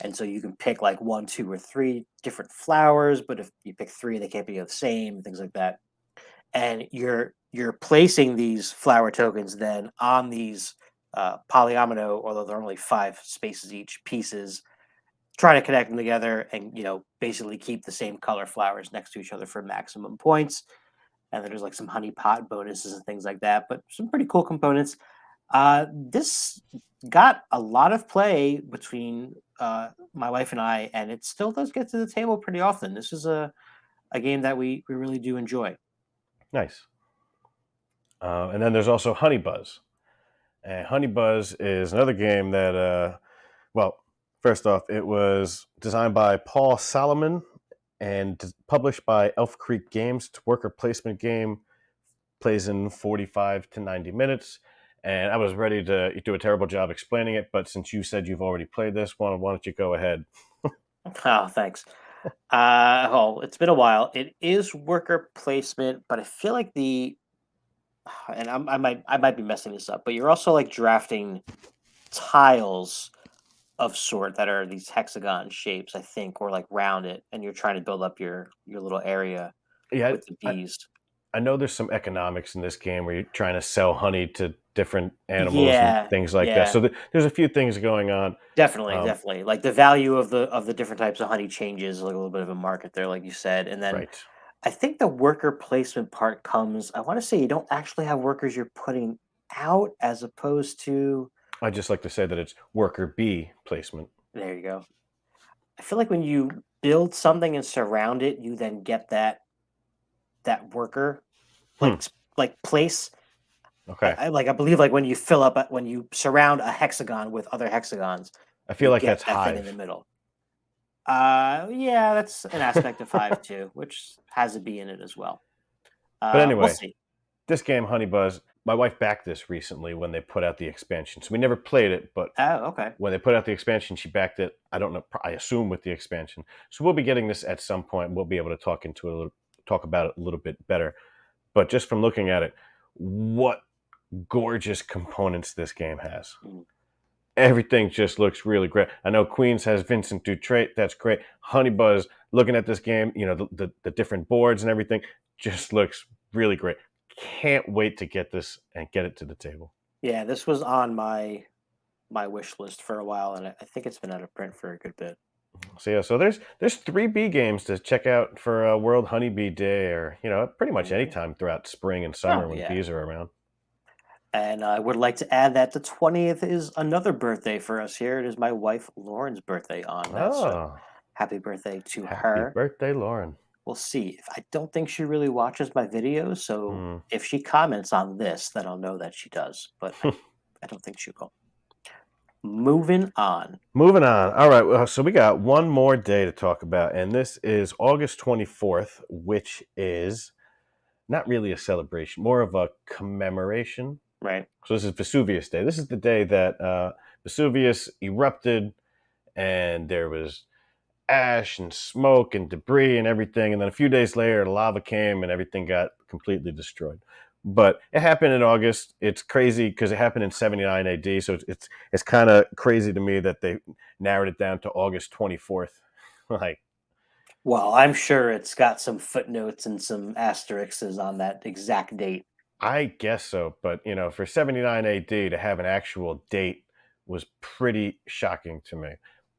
And so you can pick like one, two, or three different flowers, but if you pick three, they can't be the same, things like that. And you're placing these flower tokens then on these polyomino, although they're only 5 spaces each, pieces, trying to connect them together and basically keep the same color flowers next to each other for maximum points. And then there's like some honey pot bonuses and things like that, but some pretty cool components. This got a lot of play between my wife and I, and it still does get to the table pretty often. This is a game that we really do enjoy. Nice. And then there's also Honey Buzz. And Honey Buzz is another game that, well, first off, it was designed by Paul Salomon, and it's published by Elf Creek Games. It's a worker placement game, plays in 45 to 90 minutes. And I was ready to do a terrible job explaining it, but since you said you've already played this one, why don't you go ahead? Oh, thanks. It's been a while. It is worker placement, but I feel like and I might be messing this up, but you're also like drafting tiles of sort that are these hexagon shapes, I think, or like rounded, and you're trying to build up your little area Yeah, with the bees. I know there's some economics in this game where you're trying to sell honey to different animals and Yeah, things like that. yeah, So there's a few things going on. definitely, Um, definitely. Like the value of the different types of honey changes, like a little bit of a market there, like you said, and then right. I think the worker placement part comes. I want to say you don't actually have workers you're putting out, as opposed to I just like to say that it's worker bee placement. there you go. I feel like when you build something and surround it, you then get that worker Hmm. like place. Okay. I believe like when you fill up when you surround a hexagon with other hexagons, I feel you like get that's that thing in the hive. middle. Yeah, that's an aspect of Hive too, which has a bee in it as well. But We'll anyway, see. this game, Honey Buzz, my wife backed this recently when they put out the expansion. So we never played it, but Oh, okay. when they put out the expansion, she backed it. I don't know. I assume with the expansion. So we'll be getting this at some point. We'll be able to talk about it a little bit better. But just from looking at it, what gorgeous components this game has. Mm. Everything just looks really great. I know Queens has Vincent Dutrait. That's great. Honeybuzz, looking at this game, the different boards and everything just looks really great. Can't wait to get this and get it to the table. Yeah, this was on my wish list for a while, and I think it's been out of print for a good bit. So yeah, so there's 3 bee games to check out for World Honeybee Day, or pretty much any Mhm. time throughout spring and summer Oh when yeah, bees are around. and I would like to add that the 20th is another birthday for us here. It is my wife Lauren's birthday on that, so Oh, happy birthday to happy her. birthday, Lauren. We'll see. If I don't think she really watches my videos, so Hmm. if she comments on this, then I'll know that she does. But I don't think she will. Moving on. Moving on. All right. Well, so we got one more day to talk about, and this is August 24th, which is not really a celebration, more of a commemoration. Right. So this is Vesuvius Day. This is the day that Vesuvius erupted, and there was ash and smoke and debris and everything. And then a few days later, the lava came and everything got completely destroyed. But it happened in August. It's crazy because it happened in 79 AD. So it's kind of crazy to me that they narrowed it down to August 24th. Like, Well, I'm sure it's got some footnotes and some asterisks on that exact date. I guess so. But, for 79 AD to have an actual date was pretty shocking to me.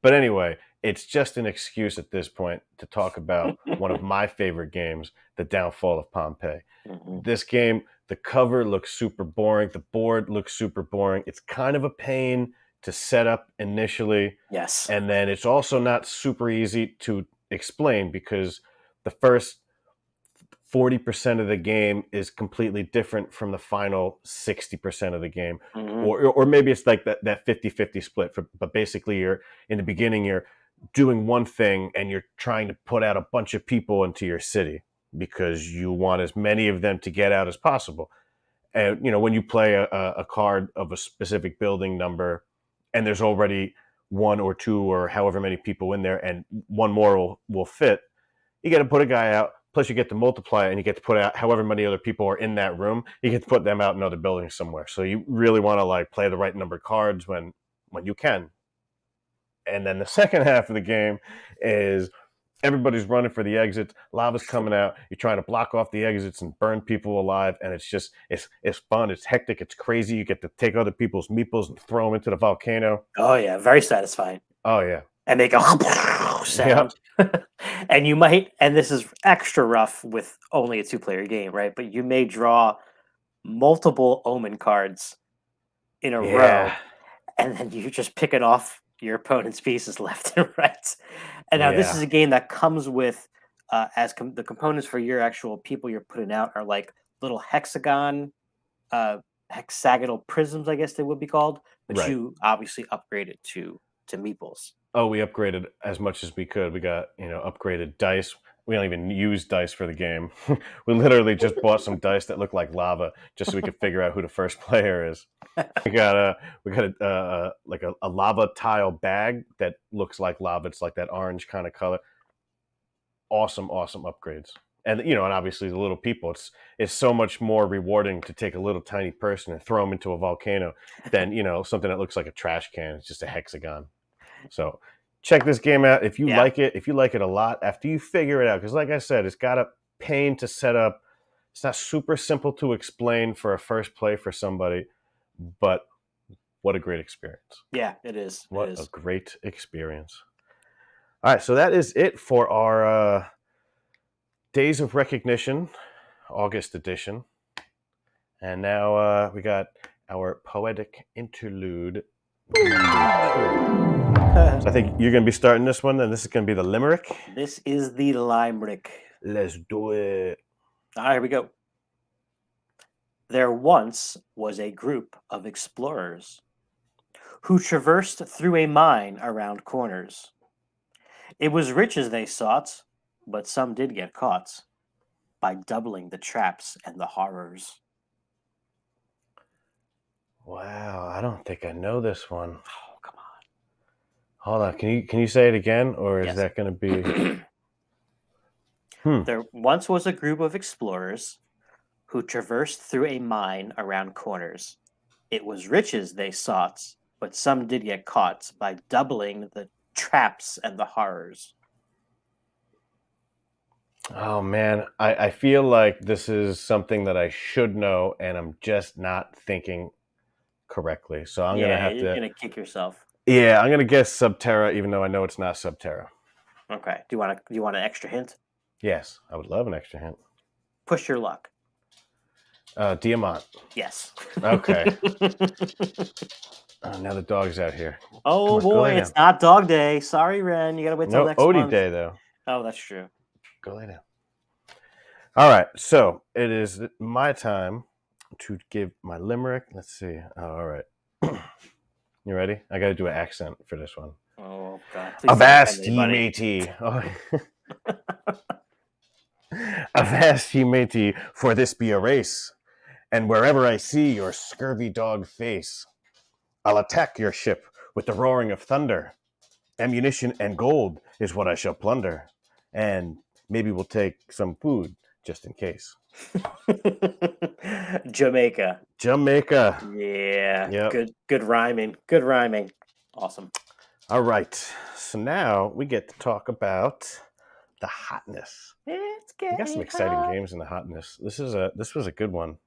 But anyway, it's just an excuse at this point to talk about one of my favorite games, The Downfall of Pompeii. Mhm. This game, the cover looks super boring. The board looks super boring. It's kind of a pain to set up initially. Yes. And then it's also not super easy to explain because the first 40% of the game is completely different from the final 60% of the game. Mhm. Or maybe it's like that 50-50 split. But basically, you're in the beginning, you're doing one thing and you're trying to put out a bunch of people into your city because you want as many of them to get out as possible. And when you play a card of a specific building number and there's already one or two or however many people in there and one more will fit, you get to put a guy out, plus you get to multiply it and you get to put out however many other people are in that room. You get to put them out in other buildings somewhere. So you really want to like play the right number of cards when you can. And then the second half of the game is everybody's running for the exits, lava's coming out, you're trying to block off the exits and burn people alive, and it's fun, it's hectic, it's crazy. You get to take other people's meeples and throw them into the volcano. Oh yeah, very satisfying. Oh yeah. And make a sound. Yep. And you might, and this is extra rough with only a two-player game, right? But you may draw multiple omen cards in a Yeah. row, and then you're just picking off your opponent's pieces left and right. And now this is Yeah. a game that comes with the components for your actual people you're putting out are like little uh, hexagonal prisms, I guess they would be called, but Right. you obviously upgrade it to meeples. Oh, we upgraded as much as we could. We got, upgraded dice. We don't even use dice for the game. We literally just bought some dice that look like lava just so we could figure out who the first player is. We got like a lava tile bag that looks like lava. It's like that orange kind of color. Awesome upgrades. And and obviously the little people. It's so much more rewarding to take a little tiny person and throw them into a volcano than something that looks like a trash can. It's just a hexagon. So check this game out if you Yeah. like it. If you like it a lot, after you figure it out, because like I said, it's got a pain to set up. It's not super simple to explain for a first play for somebody, but what a great experience! Yeah, it is. It What a is. great experience! All right, so that is it for our Days of Recognition August edition, and now we got our poetic interlude number 2. So I think you're going to be starting this one, and this is going to be the Limerick. This is the Limerick. Let's do it. All right, here we go. There once was a group of explorers who traversed through a mine around corners. It was riches they sought, but some did get caught by doubling the traps and the horrors. Wow, I don't think I know this one. Oh, come on. Hold on, can you say it again, or is Yes. that going to be? There once was a group of explorers who traversed through a mine around corners. It was riches they sought, but some did get caught by doubling the traps and the horrors. Oh man, I feel like this is something that I should know, and I'm just not thinking correctly. So I'm gonna Yeah, have you're to. gonna kick yourself. Yeah, I'm gonna guess Subterra, even though I know it's not Subterra. Okay. Do you want an extra hint? Yes, I would love an extra hint. Push your luck. Diamant. Yes. Okay. Now the dog's out here. Oh on, go boy, lay it's down. not dog day. Sorry, Ren. You gotta wait till No, next Odie month. Day though. Oh, that's true. Go lay down. All right, so it is my time to give my limerick. Let's see. Oh, all right. You ready? I got to do an accent for this one. Oh God! Please don't Avast offend ye anybody. matey. Oh. Avast ye matey, for this be a race, and wherever I see your scurvy dog face, I'll attack your ship with the roaring of thunder. Ammunition and gold is what I shall plunder, and maybe we'll take some food just in case. Jamaica. Jamaica. Yeah. Yep. Good rhyming. Good rhyming. Awesome. All right. So now we get to talk about the Hotness. It's We got some getting exciting hot. games in the Hotness. This was a good one.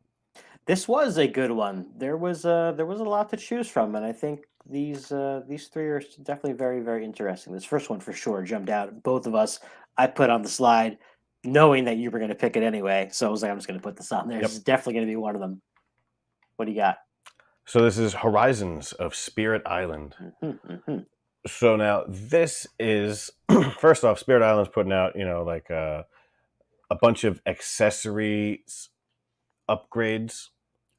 This was a good one. There was a lot to choose from, and I think these three are definitely very very interesting. This first one for sure jumped out. Both of us, I put on the slide, knowing that you were going to pick it anyway. So I was like, I'm just going to put this on there. Yep. This is definitely going to be one of them. What do you got? So this is Horizons of Spirit Island. Mm-hmm. So now this is first off, Spirit Island's putting out like a bunch of accessories upgrades,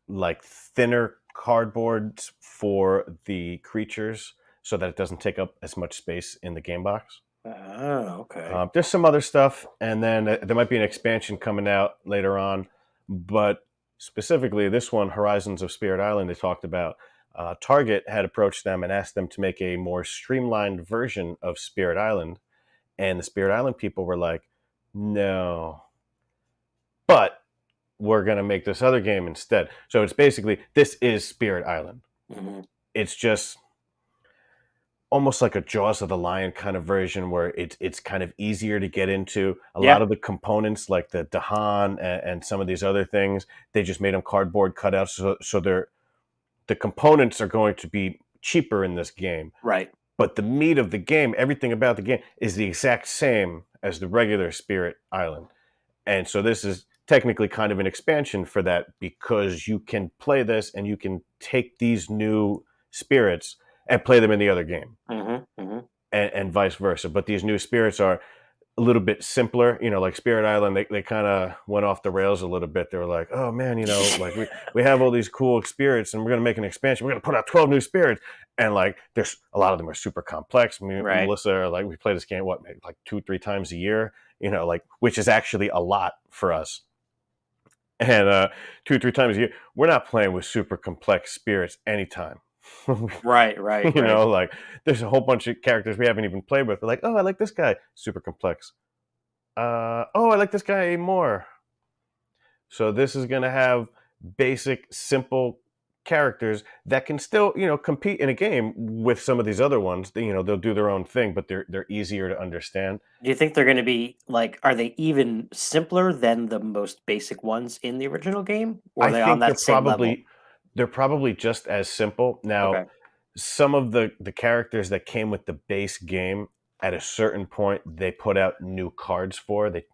like thinner cardboards for the creatures so that it doesn't take up as much space in the game box. Oh, okay. There's some other stuff, and then there might be an expansion coming out later on, but specifically this one, Horizons of Spirit Island, they talked about. Target had approached them and asked them to make a more streamlined version of Spirit Island, and the Spirit Island people were like, no, but we're going to make this other game instead. So it's basically, this is Spirit Island. Mm-hmm. It's just almost like a Jaws of the Lion kind of version where it's kind of easier to get into. A lot of the components, like the Dahan and some of these other things, they just made them cardboard cutouts. So the components are going to be cheaper in this game. Right. But the meat of the game, everything about the game, is the exact same as the regular Spirit Island. And so this is technically kind of an expansion for that, because you can play this and you can take these new spirits and play them in the other game, and vice versa. But these new spirits are a little bit simpler, like Spirit Island, they kind of went off the rails a little bit. They were like, oh man, like we have all these cool spirits and we're going to make an expansion. We're going to put out 12 new spirits. And like, there's a lot of them are super complex. Me and Right. Melissa are like, we play this game, maybe like 2-3 times a year. like which is actually a lot for us. And 2 or 3 times a year, we're not playing with super complex spirits anytime. Right, right, right. Like there's a whole bunch of characters we haven't even played with. We're like, oh, I like this guy, super complex. Oh, I like this guy more. So this is going to have basic, simple characters that can still, compete in a game with some of these other ones. They'll do their own thing, but they're easier to understand. Do you think they're gonna be like, are they even simpler than the most basic ones in the original game? Or I are they on think that same level? they're probably just as simple. Now, Okay. some of the characters that came with the base game at a certain point they put out new cards for. They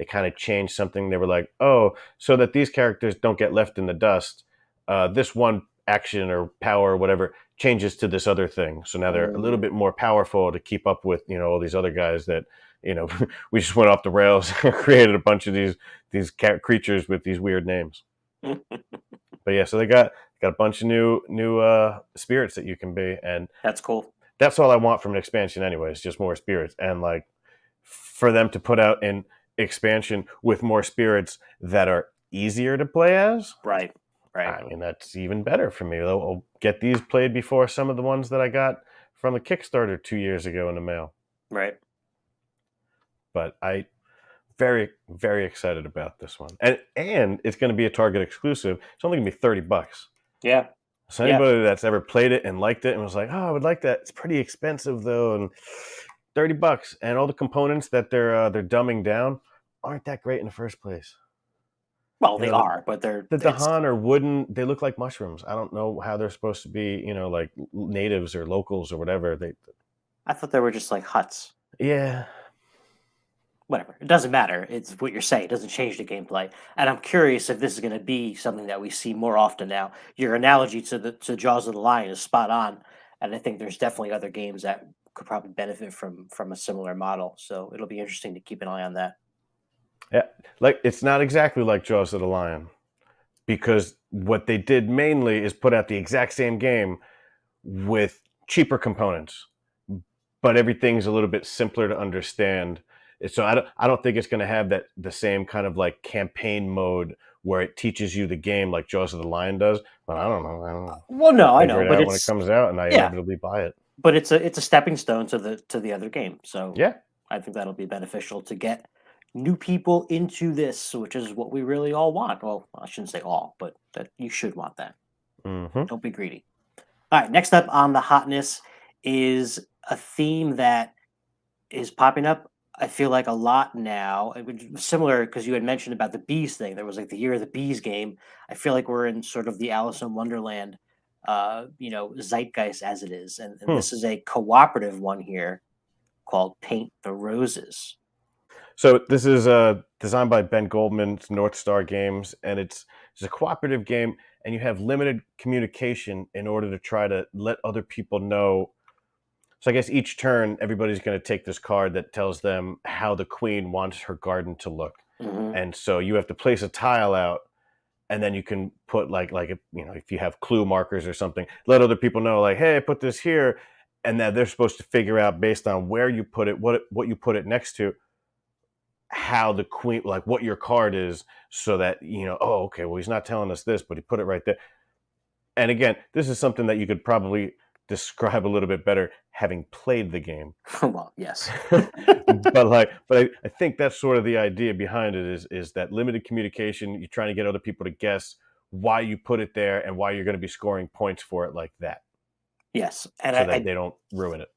kind of changed something. They were like, oh, so that these characters don't get left in the dust, this one action or power or whatever changes to this other thing. So now they're a little Mm. bit more powerful to keep up with all these other guys that we just went off the rails and created a bunch of these creatures with these weird names. But yeah, so they got a bunch of new spirits that you can be, and That's cool. that's all I want from an expansion anyways, just more spirits. And like for them to put out an expansion with more spirits that are easier to play as, Right, right, I mean that's even better for me. I'll get these played before some of the ones that I got from the Kickstarter 2 years ago in the mail. right. But I very very excited about this one, and it's going to be a Target exclusive. It's only going to be $30. Yeah, So yeah. anybody that's ever played it and liked it and was like, "Oh, I would like that," it's pretty expensive though, and $30, and all the components that they're dumbing down aren't that great in the first place. Well, You they know, are, but the it's Dahan are wooden; they look like mushrooms. I don't know how they're supposed to be, like natives or locals or whatever. I thought they were just like huts. Yeah, Whatever. It doesn't matter. It's what you're saying. It doesn't change the gameplay. And I'm curious if this is going to be something that we see more often now. Your analogy to Jaws of the Lion is spot on, and I think there's definitely other games that could probably benefit from a similar model. So it'll be interesting to keep an eye on that. yeah. Like it's not exactly like Jaws of the Lion because what they did mainly is put out the exact same game with cheaper components, but everything's a little bit simpler to understand. So I don't think it's going to have the same kind of like campaign mode where it teaches you the game like Jaws of the Lion does. But I don't know. I don't know. Well, I'll no, I figure know, it but out when it it's comes out, and I yeah, inevitably buy it. but it's a stepping stone to the other game. So Yeah. I think that'll be beneficial to get new people into this, which is what we really all want. Well, I shouldn't say all, but that you should want that. Hmm. Don't be greedy. All right, next up on the hotness is a theme that is popping up. I feel like a lot now. Similar because you had mentioned about the bees thing. There was like the Year of the Bees game. I feel like we're in sort of the Alice in Wonderland, zeitgeist as it is, and Hmm. this is a cooperative one here called Paint the Roses. So this is designed by Ben Goldman's North Star Games, and it's a cooperative game, and you have limited communication in order to try to let other people know. So I guess each turn, everybody's going to take this card that tells them how the queen wants her garden to look, Hmm. and so you have to place a tile out, and then you can put if you have clue markers or something, let other people know like, hey, I put this here, and then they're supposed to figure out based on where you put it, what you put it next to, how the queen like what your card is, so that oh, okay, well he's not telling us this, but he put it right there. And again, this is something that you could probably describe a little bit better having played the game. Well, yes. But I think that's sort of the idea behind it is that limited communication. You're trying to get other people to guess why you put it there and why you're going to be scoring points for it like that, Yes, and so I, that I they don't ruin it.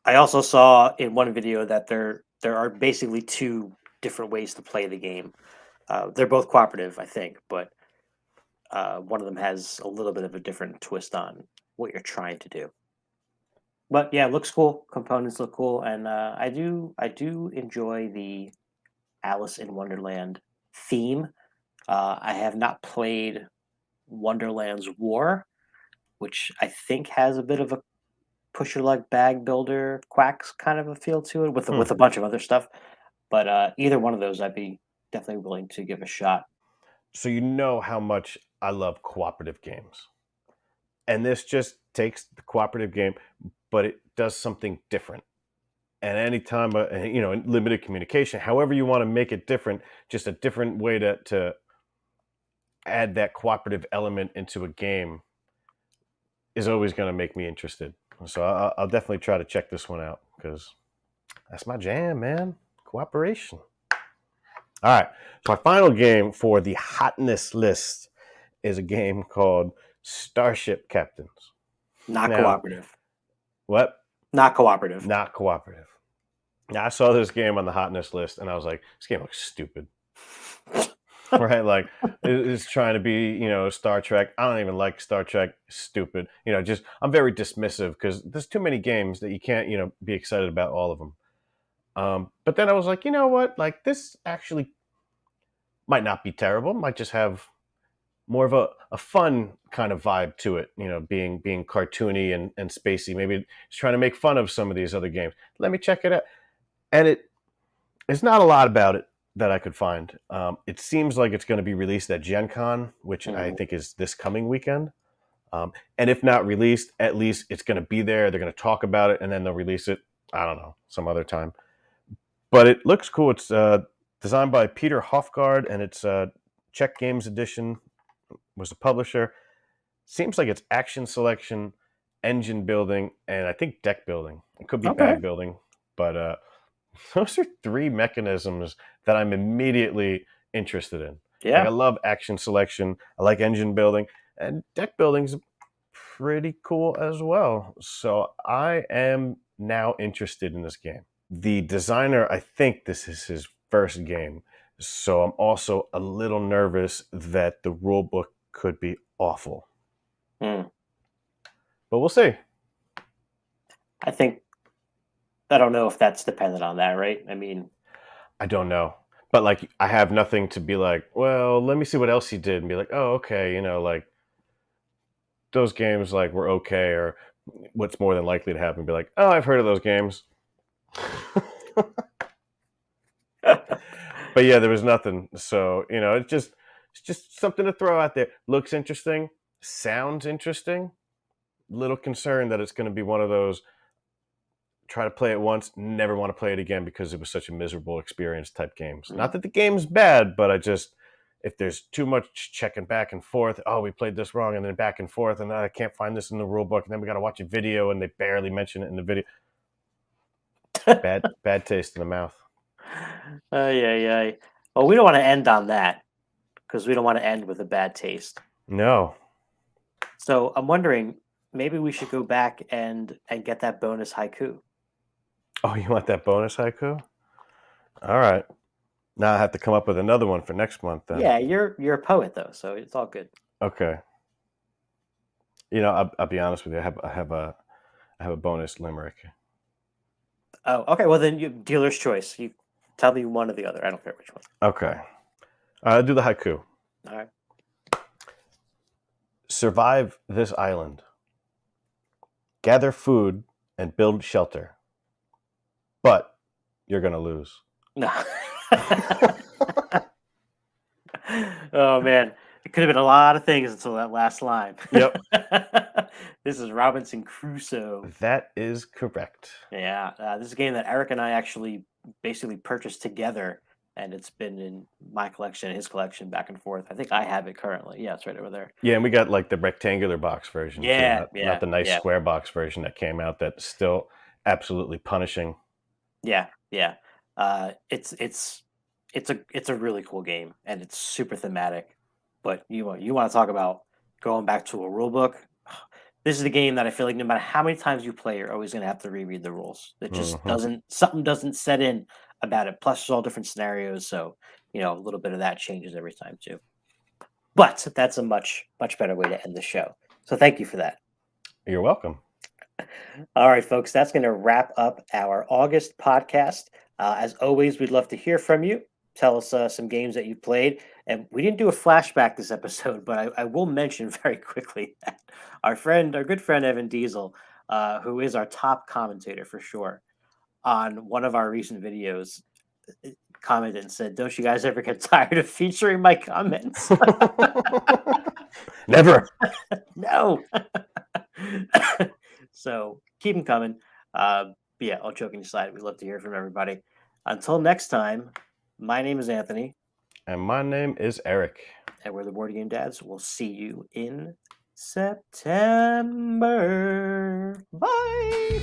I also saw in one video that there are basically two different ways to play the game. They're both cooperative, I think, but one of them has a little bit of a different twist on what you're trying to do. But yeah, it looks cool. Components look cool, and I do enjoy the Alice in Wonderland theme. I have not played Wonderland's War, which I think has a bit of a push your luck bag builder quacks kind of a feel to it with Hmm. a bunch of other stuff. But either one of those, I'd be definitely willing to give a shot. So you know how much I love cooperative games, and this just takes the cooperative game, but it does something different. and anytime, in limited communication, however you want to make it different, just a different way to add that cooperative element into a game is always going to make me interested. So I'll definitely try to check this one out because that's my jam, man. Cooperation. All right. So our final game for the hotness list is a game called Starship Captains. Not Now, cooperative. what? Not cooperative. Not cooperative. Now, I saw this game on the hotness list and I was like, this game looks stupid. Right? Like, it's trying to be, Star Trek. I don't even like Star Trek. Stupid. Just, I'm very dismissive because there's too many games that you can't, be excited about all of them. But then I was like, you know what? Like, this actually might not be terrible. Might just have more of a fun kind of vibe to it, being cartoony and spacey. Maybe it's trying to make fun of some of these other games. Let me check it out. And it's not a lot about it that I could find. It seems like it's going to be released at Gen Con, which I think is this coming weekend. And if not released, at least it's going to be there. They're going to talk about it, and then they'll release it, I don't know, some other time. But it looks cool. It's designed by Peter Hofgaard, and it's Czech Games Edition was the publisher. Seems like it's action selection, engine building, and I think deck building. It could be bag building, but those are three mechanisms that I'm immediately interested in. Yeah. Like, I love action selection. I like engine building, and deck building's pretty cool as well. So I am now interested in this game. The designer, I think this is his first game. So I'm also a little nervous that the rule book could be awful. But we'll see. I don't know if that's dependent on that, right? I mean, I don't know. But like, I have nothing to be like, well, let me see what else he did and be like, oh, okay, like those games like were okay, or what's more than likely to happen, be like, oh, I've heard of those games. But yeah, there was nothing. So, it's just something to throw out there. Looks interesting, sounds interesting. Little concerned that it's going to be one of those try to play it once, never want to play it again because it was such a miserable experience type games. Not that the game's bad, but if there's too much checking back and forth, oh, we played this wrong, and then back and forth, and I can't find this in the rule book, and then we got to watch a video, and they barely mention it in the video. Bad taste in the mouth. Yeah. Well, we don't want to end on that because we don't want to end with a bad taste. No. So I'm wondering, maybe we should go back and get that bonus haiku. Oh, you want that bonus haiku? All right. Now I have to come up with another one for next month then. Yeah, you're a poet though, so it's all good. Okay. I'll be honest with you. I have a bonus limerick. Oh, okay. Well, then dealer's choice. You tell me one or the other. I don't care which one. Okay. I'll do the haiku. All right. Survive this island. Gather food and build shelter. But you're going to lose. No. Oh, man. It could have been a lot of things until that last line. Yep. This is Robinson Crusoe. That is correct. Yeah. This is a game that Eric and I actually basically purchased together, and it's been in my collection, his collection, back and forth. I think I have it currently. Yeah, it's right over there. Yeah, and we got like the rectangular box version. Yeah, too, not the nice square box version that came out that's still absolutely punishing. Yeah. It's a really cool game, and it's super thematic. But you want to talk about going back to a rule book? This is the game that I feel like no matter how many times you play, you're always going to have to reread the rules. It just something doesn't set in about it. Plus, there's all different scenarios, so a little bit of that changes every time too. But that's a much better way to end the show. So thank you for that. You're welcome. All right, folks, that's going to wrap up our August podcast. As always, we'd love to hear from you. Tell us some games that you played. And we didn't do a flashback this episode, but I will mention very quickly that our good friend Evan Diesel, who is our top commentator for sure, on one of our recent videos, commented and said, "Don't you guys ever get tired of featuring my comments?" Never. No. So keep them coming. But yeah, all joking aside, we love to hear from everybody. Until next time, my name is Anthony, And my name is Eric. and we're the Board Game Dads. We'll see you in September. Bye.